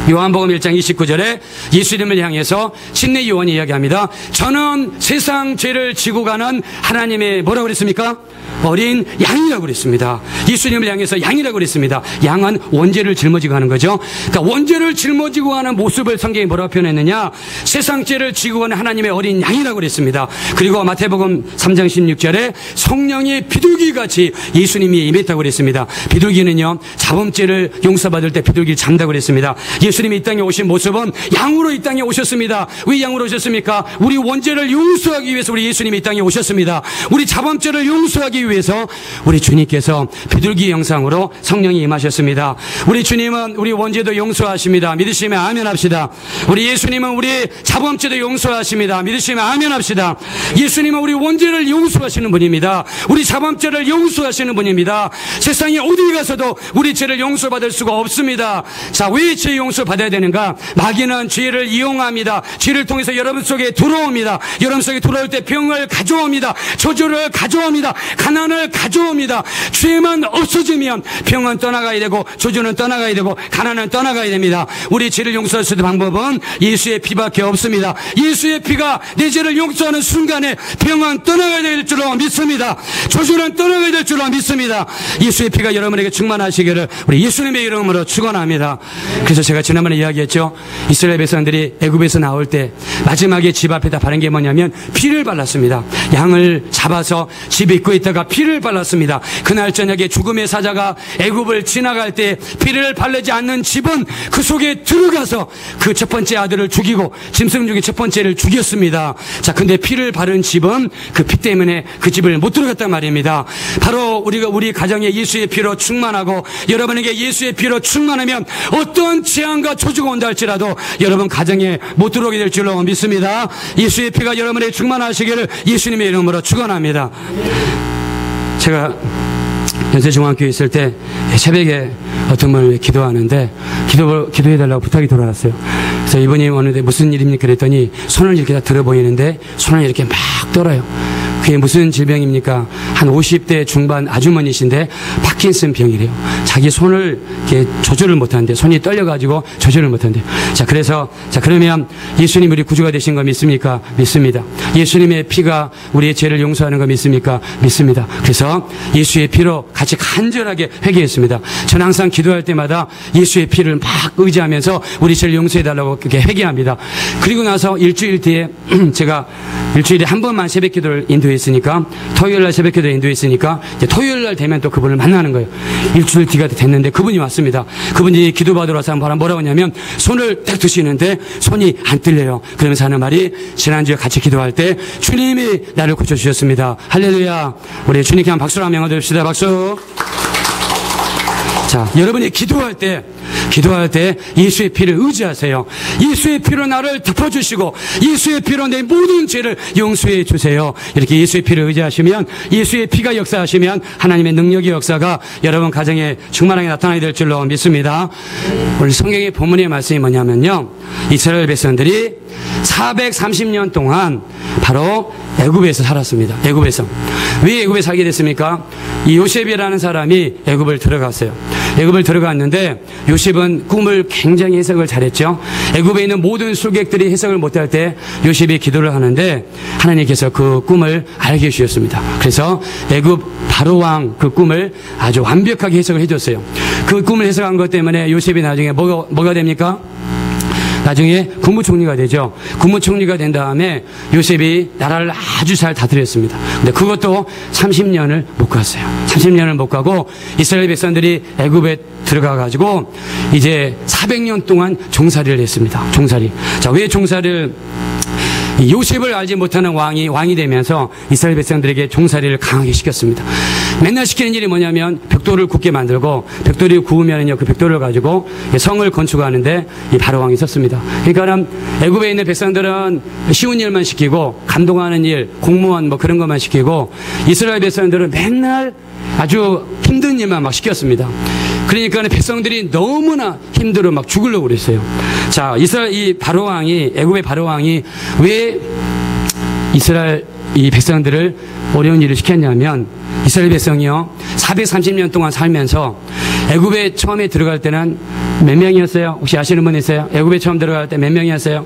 S1: 요한복음 1장 29절에 예수님을 향해서 침례 요한이 이야기합니다. 저는 세상 죄를 지고 가는 하나님의 뭐라고 그랬습니까? 어린 양이라고 그랬습니다. 예수님을 향해서 양이라고 그랬습니다. 양은 원죄를 짊어지고 가는 거죠. 그러니까 원죄를 짊어지고 가는 모습을 성경이 뭐라고 표현했느냐? 세상 죄를 지고 가는 하나님의 어린 양이라고 그랬습니다. 그리고 마태복음 3장 16절에 성령이 비둘기같이 예수님이 임했다고 그랬습니다. 비둘기는요, 자범죄를 용서받을 때 비둘기를 잡는다고 그랬습니다. 예수님이 이 땅에 오신 모습은 양으로 이 땅에 오셨습니다. 왜 양으로 오셨습니까? 우리 원죄를 용서하기 위해서 우리 예수님이 이 땅에 오셨습니다. 우리 자범죄를 용서하기 위해서 우리 주님께서 비둘기 형상으로 성령이 임하셨습니다. 우리 주님은 우리 원죄도 용서하십니다. 믿으시면 아멘 합시다. 우리 예수님은 우리 자범죄도 용서하십니다. 믿으시면 아멘 합시다. 예수님은 우리 원죄를 용서하시는 분입니다. 우리 자범죄를 용서하시는 분입니다. 세상에 어디 가서도 우리 죄를 용서받을 수가 없습니다. 자, 왜 죄 용서받아야 되는가? 마귀는 죄를 이용합니다. 죄를 통해서 여러분 속에 들어옵니다. 여러분 속에 들어올 때 병을 가져옵니다. 저주를 가져옵니다. 가난을 가져옵니다. 죄만 없어지면 병은 떠나가야 되고 저주는 떠나가야 되고 가난은 떠나가야 됩니다. 우리 죄를 용서할 수 있는 방법은 예수의 피밖에 없습니다. 예수의 피가 내 죄를 용서하는 순간에 병은 떠나가야 될 줄로 믿습니다. 저주는 떠나가야 될 줄로 믿습니다. 예수의 피가 여러분에게 충만하시기를 우리 예수님의 이름으로 축원합니다. 그래서 제가 지난번에 이야기했죠. 이스라엘 백성들이 애굽에서 나올 때 마지막에 집 앞에다 바른 게 뭐냐면 피를 발랐습니다. 양을 잡아서 집 입구에 있다가 피를 발랐습니다. 그날 저녁에 죽음의 사자가 애굽을 지나갈 때 피를 바르지 않는 집은 그 속에 들어가서 그 첫 번째 아들을 죽이고 짐승 중에 첫 번째를 죽였습니다. 자, 근데 피를 바른 집은 그 피 때문에 그 집을 못 들어갔단 말입니다. 바로 우리 가정에 예수의 피로 충만하고 여러분에게 예수의 피로 충만하면 어떤 재앙과 저주가 온다 할지라도 여러분 가정에 못 들어오게 될 줄로 믿습니다. 예수의 피가 여러분에게 충만하시기를 예수님의 이름으로 축원합니다. 제가 연세중앙교회 있을 때 새벽에 어떤 분을 기도하는데 기도해달라고 부탁이 들어왔어요. 그래서 이분이 오는데 무슨 일입니까? 그랬더니 손을 이렇게 다 들어 보이는데 손을 이렇게 막 떨어요. 그게 무슨 질병입니까? 한 50대 중반 아주머니신데 파킨슨 병이래요. 자기 손을 이렇게 조절을 못하는데 손이 떨려가지고 조절을 못한대요. 자, 그러면 예수님 우리 구주가 되신 거 믿습니까? 믿습니다. 예수님의 피가 우리의 죄를 용서하는 거 믿습니까? 믿습니다. 그래서 예수의 피로 같이 간절하게 회개했습니다. 저는 항상 기도할 때마다 예수의 피를 막 의지하면서 우리 죄를 용서해달라고 그렇게 회개합니다. 그리고 나서 일주일 뒤에 제가 일주일에 한 번만 새벽 기도를 인도했으니까 토요일날 새벽 기도를 인도했으니까 이제 토요일날 되면 또 그분을 만나는 거예요. 일주일 뒤가 됐는데 그분이 왔습니다. 그분이 기도받으러 와서 뭐라고 하냐면 손을 딱 드시는데 손이 안 떨려요. 그러면서 하는 말이 지난주에 같이 기도할 때 주님이 나를 고쳐주셨습니다. 할렐루야. 우리 주님께 한 박수로 한번 드립시다. 박수. 자, 여러분이 기도할 때 예수의 피를 의지하세요. 예수의 피로 나를 덮어주시고 예수의 피로 내 모든 죄를 용서해 주세요. 이렇게 예수의 피를 의지하시면 예수의 피가 역사하시면 하나님의 능력의 역사가 여러분 가정에 충만하게 나타나게 될 줄로 믿습니다. 오늘 성경의 본문의 말씀이 뭐냐면요, 이스라엘 백성들이 430년 동안 바로 애굽에서 살았습니다. 애굽에서. 왜 애굽에 살게 됐습니까? 이 요셉이라는 사람이 애굽을 들어갔어요. 애굽을 들어갔는데 요셉은 꿈을 굉장히 해석을 잘했죠. 애굽에 있는 모든 술객들이 해석을 못할 때 요셉이 기도를 하는데 하나님께서 그 꿈을 알게 해주셨습니다. 그래서 애굽 바로왕 그 꿈을 아주 완벽하게 해석을 해줬어요. 그 꿈을 해석한 것 때문에 요셉이 나중에 뭐가 됩니까? 나중에 국무총리가 되죠. 국무총리가 된 다음에 요셉이 나라를 아주 잘 다스렸습니다. 근데 그것도 30년을 못 갔어요. 30년을 못 가고 이스라엘 백성들이 애굽에 들어가가지고 이제 400년 동안 종살이를 했습니다. 종살이. 자, 왜 종살이를 요셉을 알지 못하는 왕이 되면서 이스라엘 백성들에게 종살이를 강하게 시켰습니다. 맨날 시키는 일이 뭐냐면 벽돌을 굳게 만들고 벽돌이 구우면은요 그 벽돌을 가지고 성을 건축하는데 이 바로왕이 썼습니다. 그러니까 애굽에 있는 백성들은 쉬운 일만 시키고 감동하는 일, 공무원 뭐 그런 것만 시키고 이스라엘 백성들은 맨날 아주 힘든 일만 막 시켰습니다. 그러니까 백성들이 너무나 힘들어 막 죽으려고 그랬어요. 자, 이스라엘 이 바로왕이 애굽의 바로왕이 왜 이스라엘 이 백성들을 어려운 일을 시켰냐면 이스라엘 백성이요 430년 동안 살면서 애굽에 처음에 들어갈 때는 몇 명이었어요? 혹시 아시는 분 있어요? 애굽에 처음 들어갈 때 몇 명이었어요?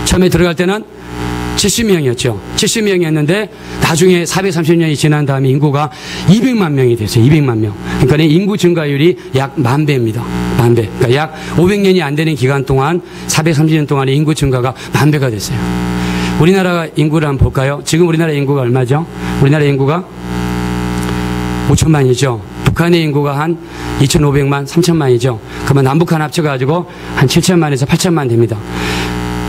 S1: 처음에 들어갈 때는 70명이었죠. 70명이었는데 나중에 430년이 지난 다음에 인구가 200만 명이 됐어요. 200만 명. 그러니까 인구 증가율이 약 10,000배입니다. 10,000배. 그러니까 약 500년이 안 되는 기간 동안 430년 동안의 인구 증가가 10,000배가 됐어요. 우리나라 인구를 한번 볼까요? 지금 우리나라 인구가 얼마죠? 우리나라 인구가 5천만이죠. 북한의 인구가 한 2,500만, 3천만이죠. 그러면 남북한 합쳐가지고 한 7천만에서 8천만 됩니다.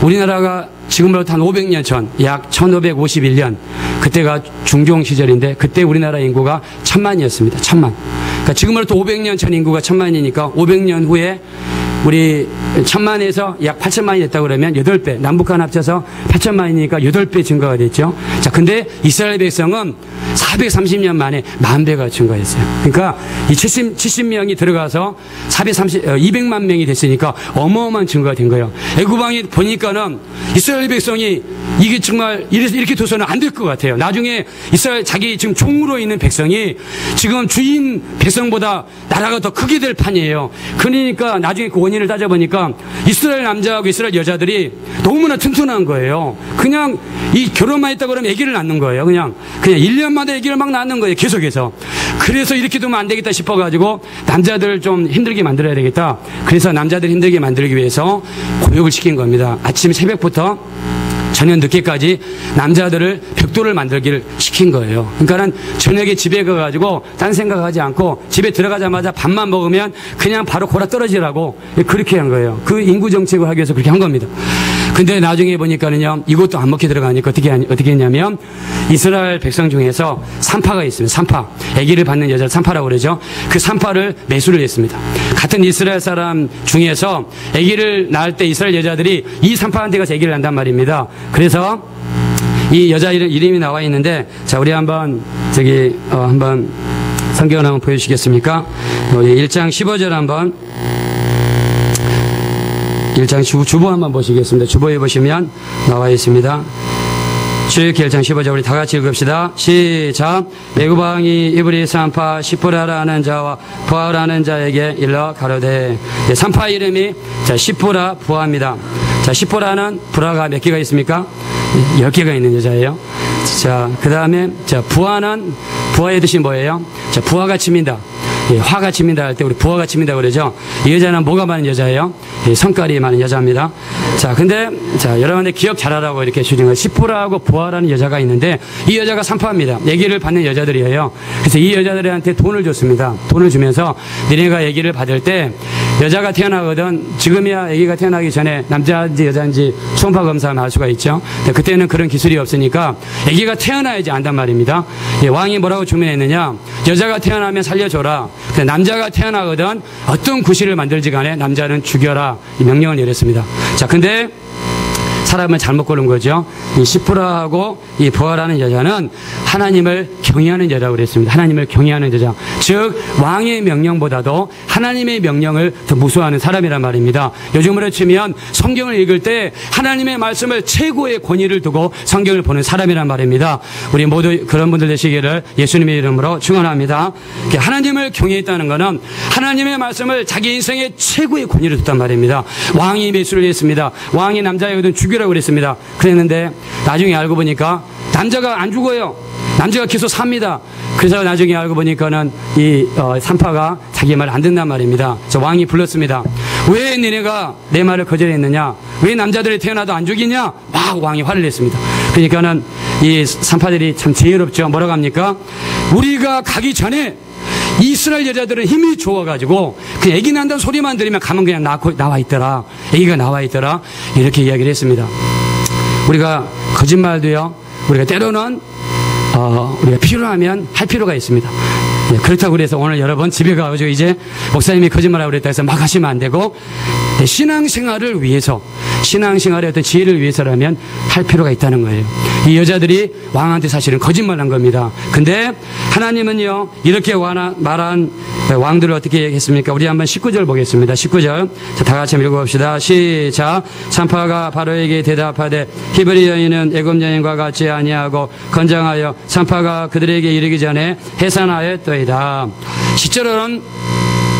S1: 우리나라가 지금으로부터 한 500년 전, 약 1551년, 그때가 중종 시절인데, 그때 우리나라 인구가 1,000만이었습니다. 1,000만. 그러니까 지금으로부터 500년 전 인구가 1,000만이니까 500년 후에 우리 1,000만에서 약 8천만이 됐다고 그러면 8배, 남북한 합쳐서 8천만이니까 8배 증가가 됐죠. 자, 근데 이스라엘 백성은 430년 만에 10,000배가 증가했어요. 그러니까 이 70명이 들어가서 200만 명이 됐으니까 어마어마한 증가가 된 거예요. 애굽왕이 보니까는 이스라엘 백성이 이게 정말 이렇게 둬서는 안 될 것 같아요. 나중에 이스라엘 자기 지금 종으로 있는 백성이 지금 주인 백성보다 나라가 더 크게 될 판이에요. 그러니까 나중에 그 원인을 따져보니까 이스라엘 남자하고 이스라엘 여자들이 너무나 튼튼한 거예요. 그냥 이 결혼만 했다고 그러면 아기를 낳는 거예요. 그냥 1년마다 아기를 막 낳는 거예요. 계속해서. 그래서 이렇게 두면 안 되겠다 싶어가지고 남자들을 좀 힘들게 만들어야 되겠다. 그래서 남자들 힘들게 만들기 위해서 고육을 시킨 겁니다. 아침 새벽부터 저녁 늦게까지 남자들을 벽돌을 만들기를 시킨 거예요. 그러니까는 저녁에 집에 가가지고 딴 생각하지 않고 집에 들어가자마자 밥만 먹으면 그냥 바로 골아 떨어지라고 그렇게 한 거예요. 그 인구 정책을 하기 위해서 그렇게 한 겁니다. 근데 나중에 보니까는요, 이것도 안 먹게 들어가니까 어떻게 했냐면, 이스라엘 백성 중에서 산파가 있습니다. 산파. 아기를 받는 여자를 산파라고 그러죠. 그 산파를 매수를 했습니다. 같은 이스라엘 사람 중에서 아기를 낳을 때 이스라엘 여자들이 이 산파한테 가서 아기를 낳는단 말입니다. 그래서 이 여자 이름이 나와 있는데, 자, 우리 한번, 한번 성경을 한번 보여주시겠습니까? 1장 15절 한번. 1장 주보 한번 보시겠습니다. 주보에 보시면 나와 있습니다. 출애굽기 1장 15절 우리 다 같이 읽읍시다. 시작. 애굽 왕이 이브리 산파 시프라라는 자와 부하라는 자에게 일러 가로되. 산파 이름이 시프라 부하입니다. 자, 시프라는 부하가 몇 개가 있습니까? 10개가 있는 여자예요. 자, 그 다음에 부하는 부하의 뜻이 뭐예요? 자, 부하가 치민다. 화가 치민다 할 때 우리 부하가 치민다 그러죠. 이 여자는 뭐가 많은 여자예요? 성깔이 많은 여자입니다. 자, 근데 여러분들 기억 잘하라고 이렇게 주장을 시프라하고 부하라는 여자가 있는데 이 여자가 산파입니다. 아기를 받는 여자들이에요. 그래서 이 여자들한테 돈을 줬습니다. 돈을 주면서 너네가 아기를 받을 때 여자가 태어나거든. 지금이야 아기가 태어나기 전에 남자인지 여자인지 초음파 검사하면 알 수가 있죠. 그때는 그런 기술이 없으니까 아기가 태어나야지 안단 말입니다. 왕이 뭐라고 주문했느냐? 여자가 태어나면 살려줘라. 남자가 태어나거든 어떤 구실을 만들지 간에 남자는 죽여라 이 명령을 내렸습니다. 자, 근데 사람을 잘못 고른 거죠. 이 시프라하고 이 부하라는 여자는 하나님을 경외하는 여자라고 그랬습니다. 하나님을 경외하는 여자. 즉 왕의 명령보다도 하나님의 명령을 더 무서워하는 사람이란 말입니다. 요즘으로 치면 성경을 읽을 때 하나님의 말씀을 최고의 권위를 두고 성경을 보는 사람이란 말입니다. 우리 모두 그런 분들 되시기를 예수님의 이름으로 축원합니다. 하나님을 경외했다는 것은 하나님의 말씀을 자기 인생의 최고의 권위를 뒀단 말입니다. 왕이 매수를 했습니다. 왕이 남자이거든 죽이라고 그랬습니다. 그랬는데 나중에 알고 보니까 남자가 안 죽어요. 남자가 계속 삽니다. 그래서 나중에 알고 보니까는 이 산파가 자기 말 안 듣는단 말입니다. 저 왕이 불렀습니다. 왜 니네가 내 말을 거절했느냐? 왜 남자들이 태어나도 안 죽이냐? 막 왕이 화를 냈습니다. 그러니까는 이 산파들이 참 지혜롭죠. 뭐라고 합니까? 우리가 가기 전에 이스라엘 여자들은 힘이 좋아가지고 그 애기 난다는 소리만 들으면 가면 그냥 나와 있더라. 애기가 나와 있더라. 이렇게 이야기를 했습니다. 우리가 거짓말도요. 우리가 때로는 우리가 필요하면 할 필요가 있습니다. 네, 그렇다고 그래서 오늘 여러분 집에 가가지고 이제 목사님이 거짓말하고 그랬다 해서 막 하시면 안 되고 네, 신앙생활을 위해서 신앙생활의 어떤 지혜를 위해서라면 할 필요가 있다는 거예요. 이 여자들이 왕한테 사실은 거짓말한 겁니다. 근데 하나님은요 이렇게 말한 왕들을 어떻게 했습니까? 우리 한번 19절 보겠습니다. 19절 자, 다 같이 읽어봅시다. 시작. 산파가 바로에게 대답하되 히브리 여인은 애굽 여인과 같이 아니하고 건장하여 산파가 그들에게 이르기 전에 해산하였더이다. 실제로는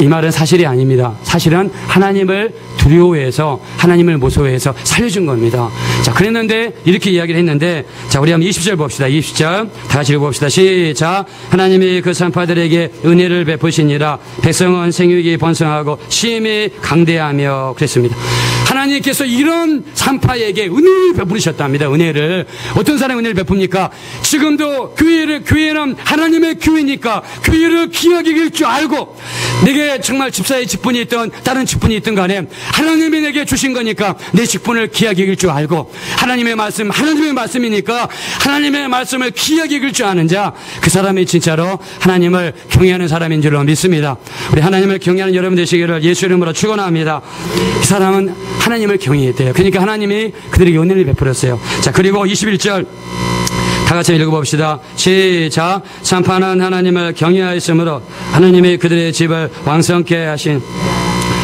S1: 이 말은 사실이 아닙니다. 사실은 하나님을 두려워해서 하나님을 무서워해서 살려준 겁니다. 자, 그랬는데 이렇게 이야기를 했는데 자, 우리 한번 20절 봅시다. 20절 다 같이 읽어봅시다. 시작. 하나님이 그 산파들에게 은혜를 베푸시니라. 백성은 생육이 번성하고 심히 강대하며 그랬습니다. 하나님께서 이런 산파에게 은혜를 베푸셨답니다. 은혜를. 어떤 사람이 은혜를 베풉니까? 지금도 교회는 하나님의 교회니까 교회를 귀하게 여길 줄 알고 내게 정말 집사의 직분이 있든 다른 직분이 있든 간에 하나님이 내게 주신 거니까 내 직분을 귀하게 여길 줄 알고 하나님의 말씀이니까 하나님의 말씀을 귀하게 여길 줄 아는 자 그 사람이 진짜로 하나님을 경외하는 사람인 줄로 믿습니다. 우리 하나님을 경외하는 여러분 되시기를 예수 이름으로 축원합니다. 이 사람은 하나님을 경외했대요. 그러니까 하나님이 그들에게 은혜를 베풀었어요. 자, 그리고 21절 다 같이 읽어봅시다. 시작. 산파는 하나님을 경외하였으므로 하나님이 그들의 집을 왕성케 하신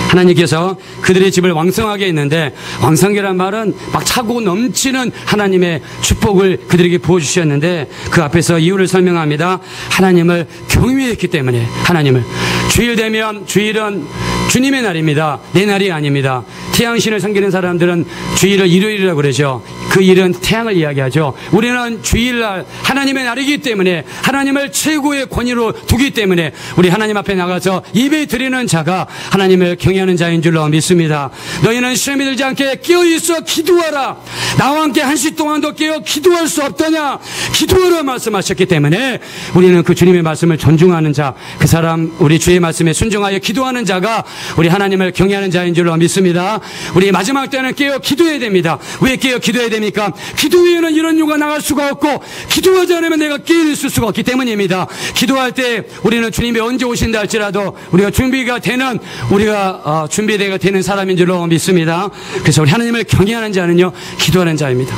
S1: 하나님께서 그들의 집을 왕성하게 했는데 왕성계란 말은 막 차고 넘치는 하나님의 축복을 그들에게 부어주셨는데 그 앞에서 이유를 설명합니다. 하나님을 경외했기 때문에 하나님을 주일 되면 주일은 주님의 날입니다. 내 날이 아닙니다. 태양신을 섬기는 사람들은 주일을 일요일이라고 그러죠. 그 일은 태양을 이야기하죠. 우리는 주일날 하나님의 날이기 때문에 하나님을 최고의 권위로 두기 때문에 우리 하나님 앞에 나가서 예배 드리는 자가 하나님을 경외하는 자인 줄로 믿습니다. 너희는 시험에 들지 않게 깨어있어 기도하라. 나와 함께 한 시 동안도 깨어 기도할 수 없더냐. 기도하라 말씀하셨기 때문에 우리는 그 주님의 말씀을 존중하는 자, 그 사람 우리 주의 말씀에 순종하여 기도하는 자가 우리 하나님을 경외하는 자인 줄로 믿습니다. 우리 마지막 때는 깨어 기도해야 됩니다. 왜 깨어 기도해야 됩니까? 기도 외에는 이런 요가 나갈 수가 없고 기도하지 않으면 내가 깨어 있을 수가 없기 때문입니다. 기도할 때 우리는 주님이 언제 오신다 할지라도 우리가 준비가 되는 사람인 줄로 믿습니다. 그래서 우리 하나님을 경외하는 자는요 기도하는 자입니다.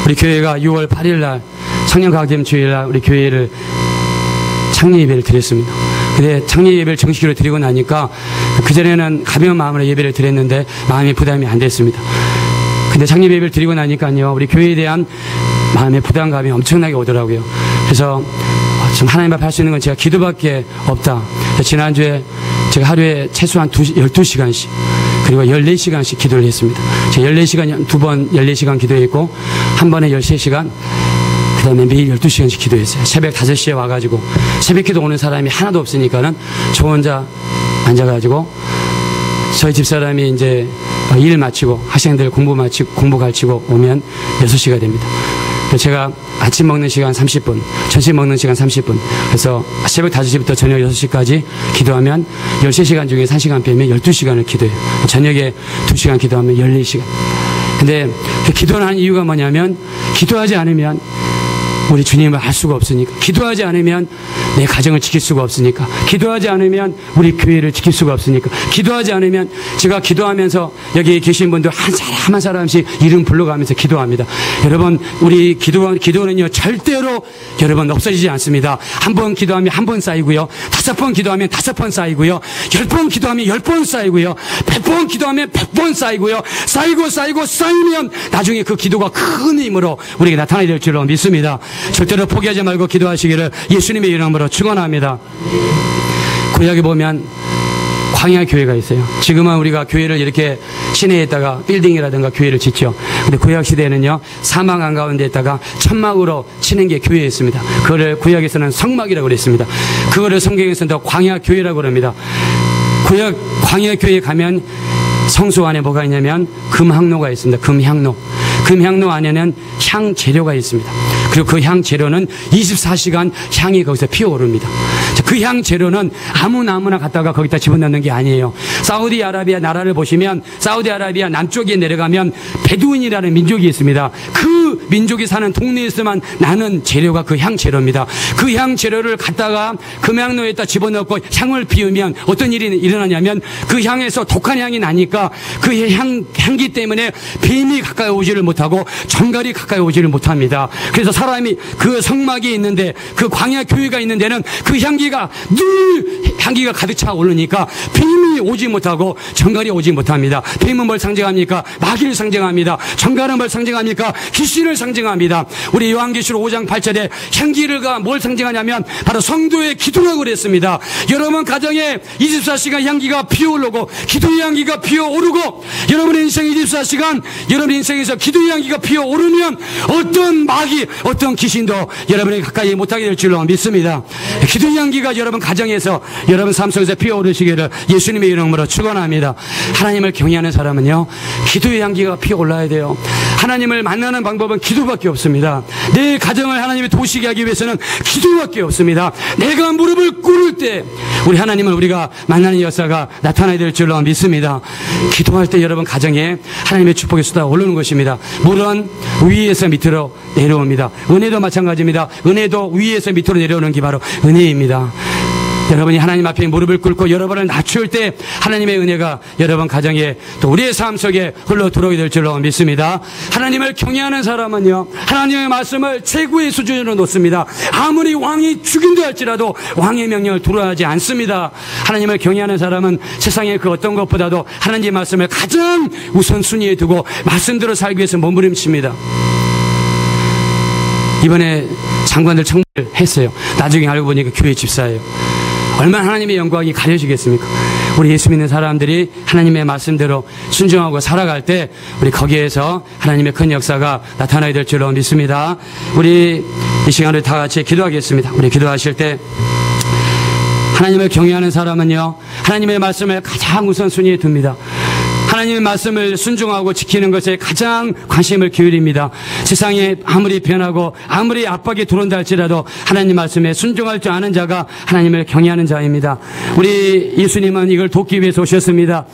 S1: 우리 교회가 6월 8일 날 청년과학점 주일날 우리 교회를 창립 예배를 드렸습니다. 근데 창립 예배를 정식으로 드리고 나니까 그전에는 가벼운 마음으로 예배를 드렸는데 마음의 부담이 안 됐습니다. 근데 창립 예배를 드리고 나니까요 우리 교회에 대한 마음의 부담감이 엄청나게 오더라고요. 그래서 지금 하나님 앞에 할 수 있는 건 제가 기도밖에 없다. 지난주에 제가 하루에 최소한 12시간씩 그리고 14시간씩 기도를 했습니다. 제가 14시간, 2번 14시간 기도했고 한 번에 13시간 그 다음에 매일 12시간씩 기도했어요. 새벽 5시에 와가지고 새벽 기도 오는 사람이 하나도 없으니까는 저 혼자 앉아가지고 저희 집사람이 이제 일 마치고 학생들 공부 가르치고 오면 6시가 됩니다. 제가 아침 먹는 시간 30분, 점심 먹는 시간 30분. 그래서 새벽 5시부터 저녁 6시까지 기도하면 13시간 중에 1시간 빼면 12시간을 기도해요. 저녁에 2시간 기도하면 14시간. 근데 그 기도를 하는 이유가 뭐냐면 기도하지 않으면 우리 주님을 알 수가 없으니까. 기도하지 않으면 내 가정을 지킬 수가 없으니까. 기도하지 않으면 우리 교회를 지킬 수가 없으니까. 기도하지 않으면 제가 기도하면서 여기 계신 분들 한 사람 한 사람씩 이름 불러가면서 기도합니다. 여러분, 우리 기도는요, 절대로 여러분 없어지지 않습니다. 한 번 기도하면 한 번 쌓이고요. 5번 기도하면 5번 쌓이고요. 10번 기도하면 10번 쌓이고요. 100번 기도하면 100번 쌓이고요. 쌓이면 나중에 그 기도가 큰 힘으로 우리에게 나타나야 될 줄로 믿습니다. 절대로 포기하지 말고 기도하시기를 예수님의 이름으로 축원합니다. 구약에 보면 광야 교회가 있어요. 지금은 우리가 교회를 이렇게 시내에다가 빌딩이라든가 교회를 짓죠. 근데 구약 시대에는요, 사막 한가운데에다가 천막으로 치는 게 교회였습니다. 그거를 구약에서는 성막이라고 그랬습니다. 그거를 성경에서는 광야 교회라고 그럽니다. 구약 광야 교회에 가면 성소 안에 뭐가 있냐면 금향로가 있습니다. 금향로 안에는 향 재료가 있습니다. 그리고 그 향 재료는 24시간 향이 거기서 피어오릅니다. 그 향 재료는 아무나 갖다가 거기다 집어넣는 게 아니에요. 사우디아라비아 나라를 보시면 사우디아라비아 남쪽에 내려가면 베두인이라는 민족이 있습니다. 그 민족이 사는 동네에서만 나는 재료가 그 향 재료입니다. 그 향 재료를 갖다가 금향로에다 집어넣고 향을 피우면 어떤 일이 일어나냐면 그 향에서 독한 향이 나니까 그 향기 때문에 뱀이 가까이 오지를 못하고 정갈이 가까이 오지를 못합니다. 그래서 사람이 그 성막이 있는데 그 광야 교회가 있는 데는 그 향기가 늘 향기가 가득 차 오르니까 뱀이 오지 못하고 정갈이 오지 못합니다. 뱀은 뭘 상징합니까? 마귀를 상징합니다. 정갈은 뭘 상징합니까? 귀신을 상징합니다. 우리 요한계시록 5장 8절에 향기가 뭘 상징하냐면 바로 성도의 기도라고 그랬습니다. 여러분 가정에 24시간 향기가 피어오르고 기도의 향기가 피어오르고 여러분의 인생 24시간 여러분 인생에서 기도의 향기가 피어오르면 어떤 마귀 어떤 귀신도 여러분에게 가까이 못하게 될 줄로 믿습니다. 기도의 향기가 여러분 가정에서 여러분 삶 속에서 피어오르시기를 예수님의 이름으로 축원합니다. 하나님을 경외하는 사람은요, 기도의 향기가 피어올라야 돼요. 하나님을 만나는 방법은 기도밖에 없습니다. 내 가정을 하나님의 도시게 하기 위해서는 기도밖에 없습니다. 내가 무릎을 꿇을 때 우리 하나님을 우리가 만나는 역사가 나타나야 될 줄로 믿습니다. 기도할 때 여러분 가정에 하나님의 축복이 쏟아 오르는 것입니다. 물은 위에서 밑으로 내려옵니다. 은혜도 마찬가지입니다. 은혜도 위에서 밑으로 내려오는 게 바로 은혜입니다. 여러분이 하나님 앞에 무릎을 꿇고 여러분을 낮출 때 하나님의 은혜가 여러분 가정에 또 우리의 삶 속에 흘러 들어오게 될 줄로 믿습니다. 하나님을 경외하는 사람은요, 하나님의 말씀을 최고의 수준으로 놓습니다. 아무리 왕이 죽인다 할지라도 왕의 명령을 두려워하지 않습니다. 하나님을 경외하는 사람은 세상의 그 어떤 것보다도 하나님의 말씀을 가장 우선순위에 두고 말씀대로 살기 위해서 몸부림칩니다. 이번에 장관들 청문회를 했어요. 나중에 알고 보니까 교회 집사예요. 얼마나 하나님의 영광이 가려지겠습니까? 우리 예수 믿는 사람들이 하나님의 말씀대로 순종하고 살아갈 때 우리 거기에서 하나님의 큰 역사가 나타나야 될 줄로 믿습니다. 우리 이 시간을 다 같이 기도하겠습니다. 우리 기도하실 때 하나님을 경외하는 사람은요, 하나님의 말씀을 가장 우선순위에 둡니다. 하나님의 말씀을 순종하고 지키는 것에 가장 관심을 기울입니다. 세상에 아무리 변하고 아무리 압박이 들어온다 할지라도 하나님 말씀에 순종할 줄 아는 자가 하나님을 경외하는 자입니다. 우리 예수님은 이걸 돕기 위해서 오셨습니다.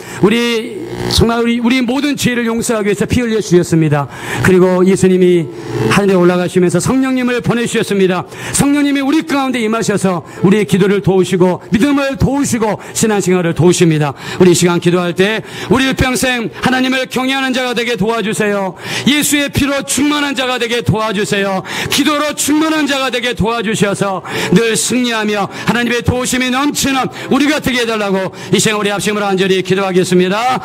S1: 정말 우리 모든 죄를 용서하기 위해서 피 흘려 주셨습니다. 그리고 예수님이 하늘에 올라가시면서 성령님을 보내주셨습니다. 성령님이 우리 가운데 임하셔서 우리의 기도를 도우시고 믿음을 도우시고 신앙생활을 도우십니다. 우리 이 시간 기도할 때 우리 평생 하나님을 경외하는 자가 되게 도와주세요. 예수의 피로 충만한 자가 되게 도와주세요. 기도로 충만한 자가 되게 도와주셔서 늘 승리하며 하나님의 도우심이 넘치는 우리가 되게 해달라고 이 시간 우리 합심으로 간절히 기도하겠습니다.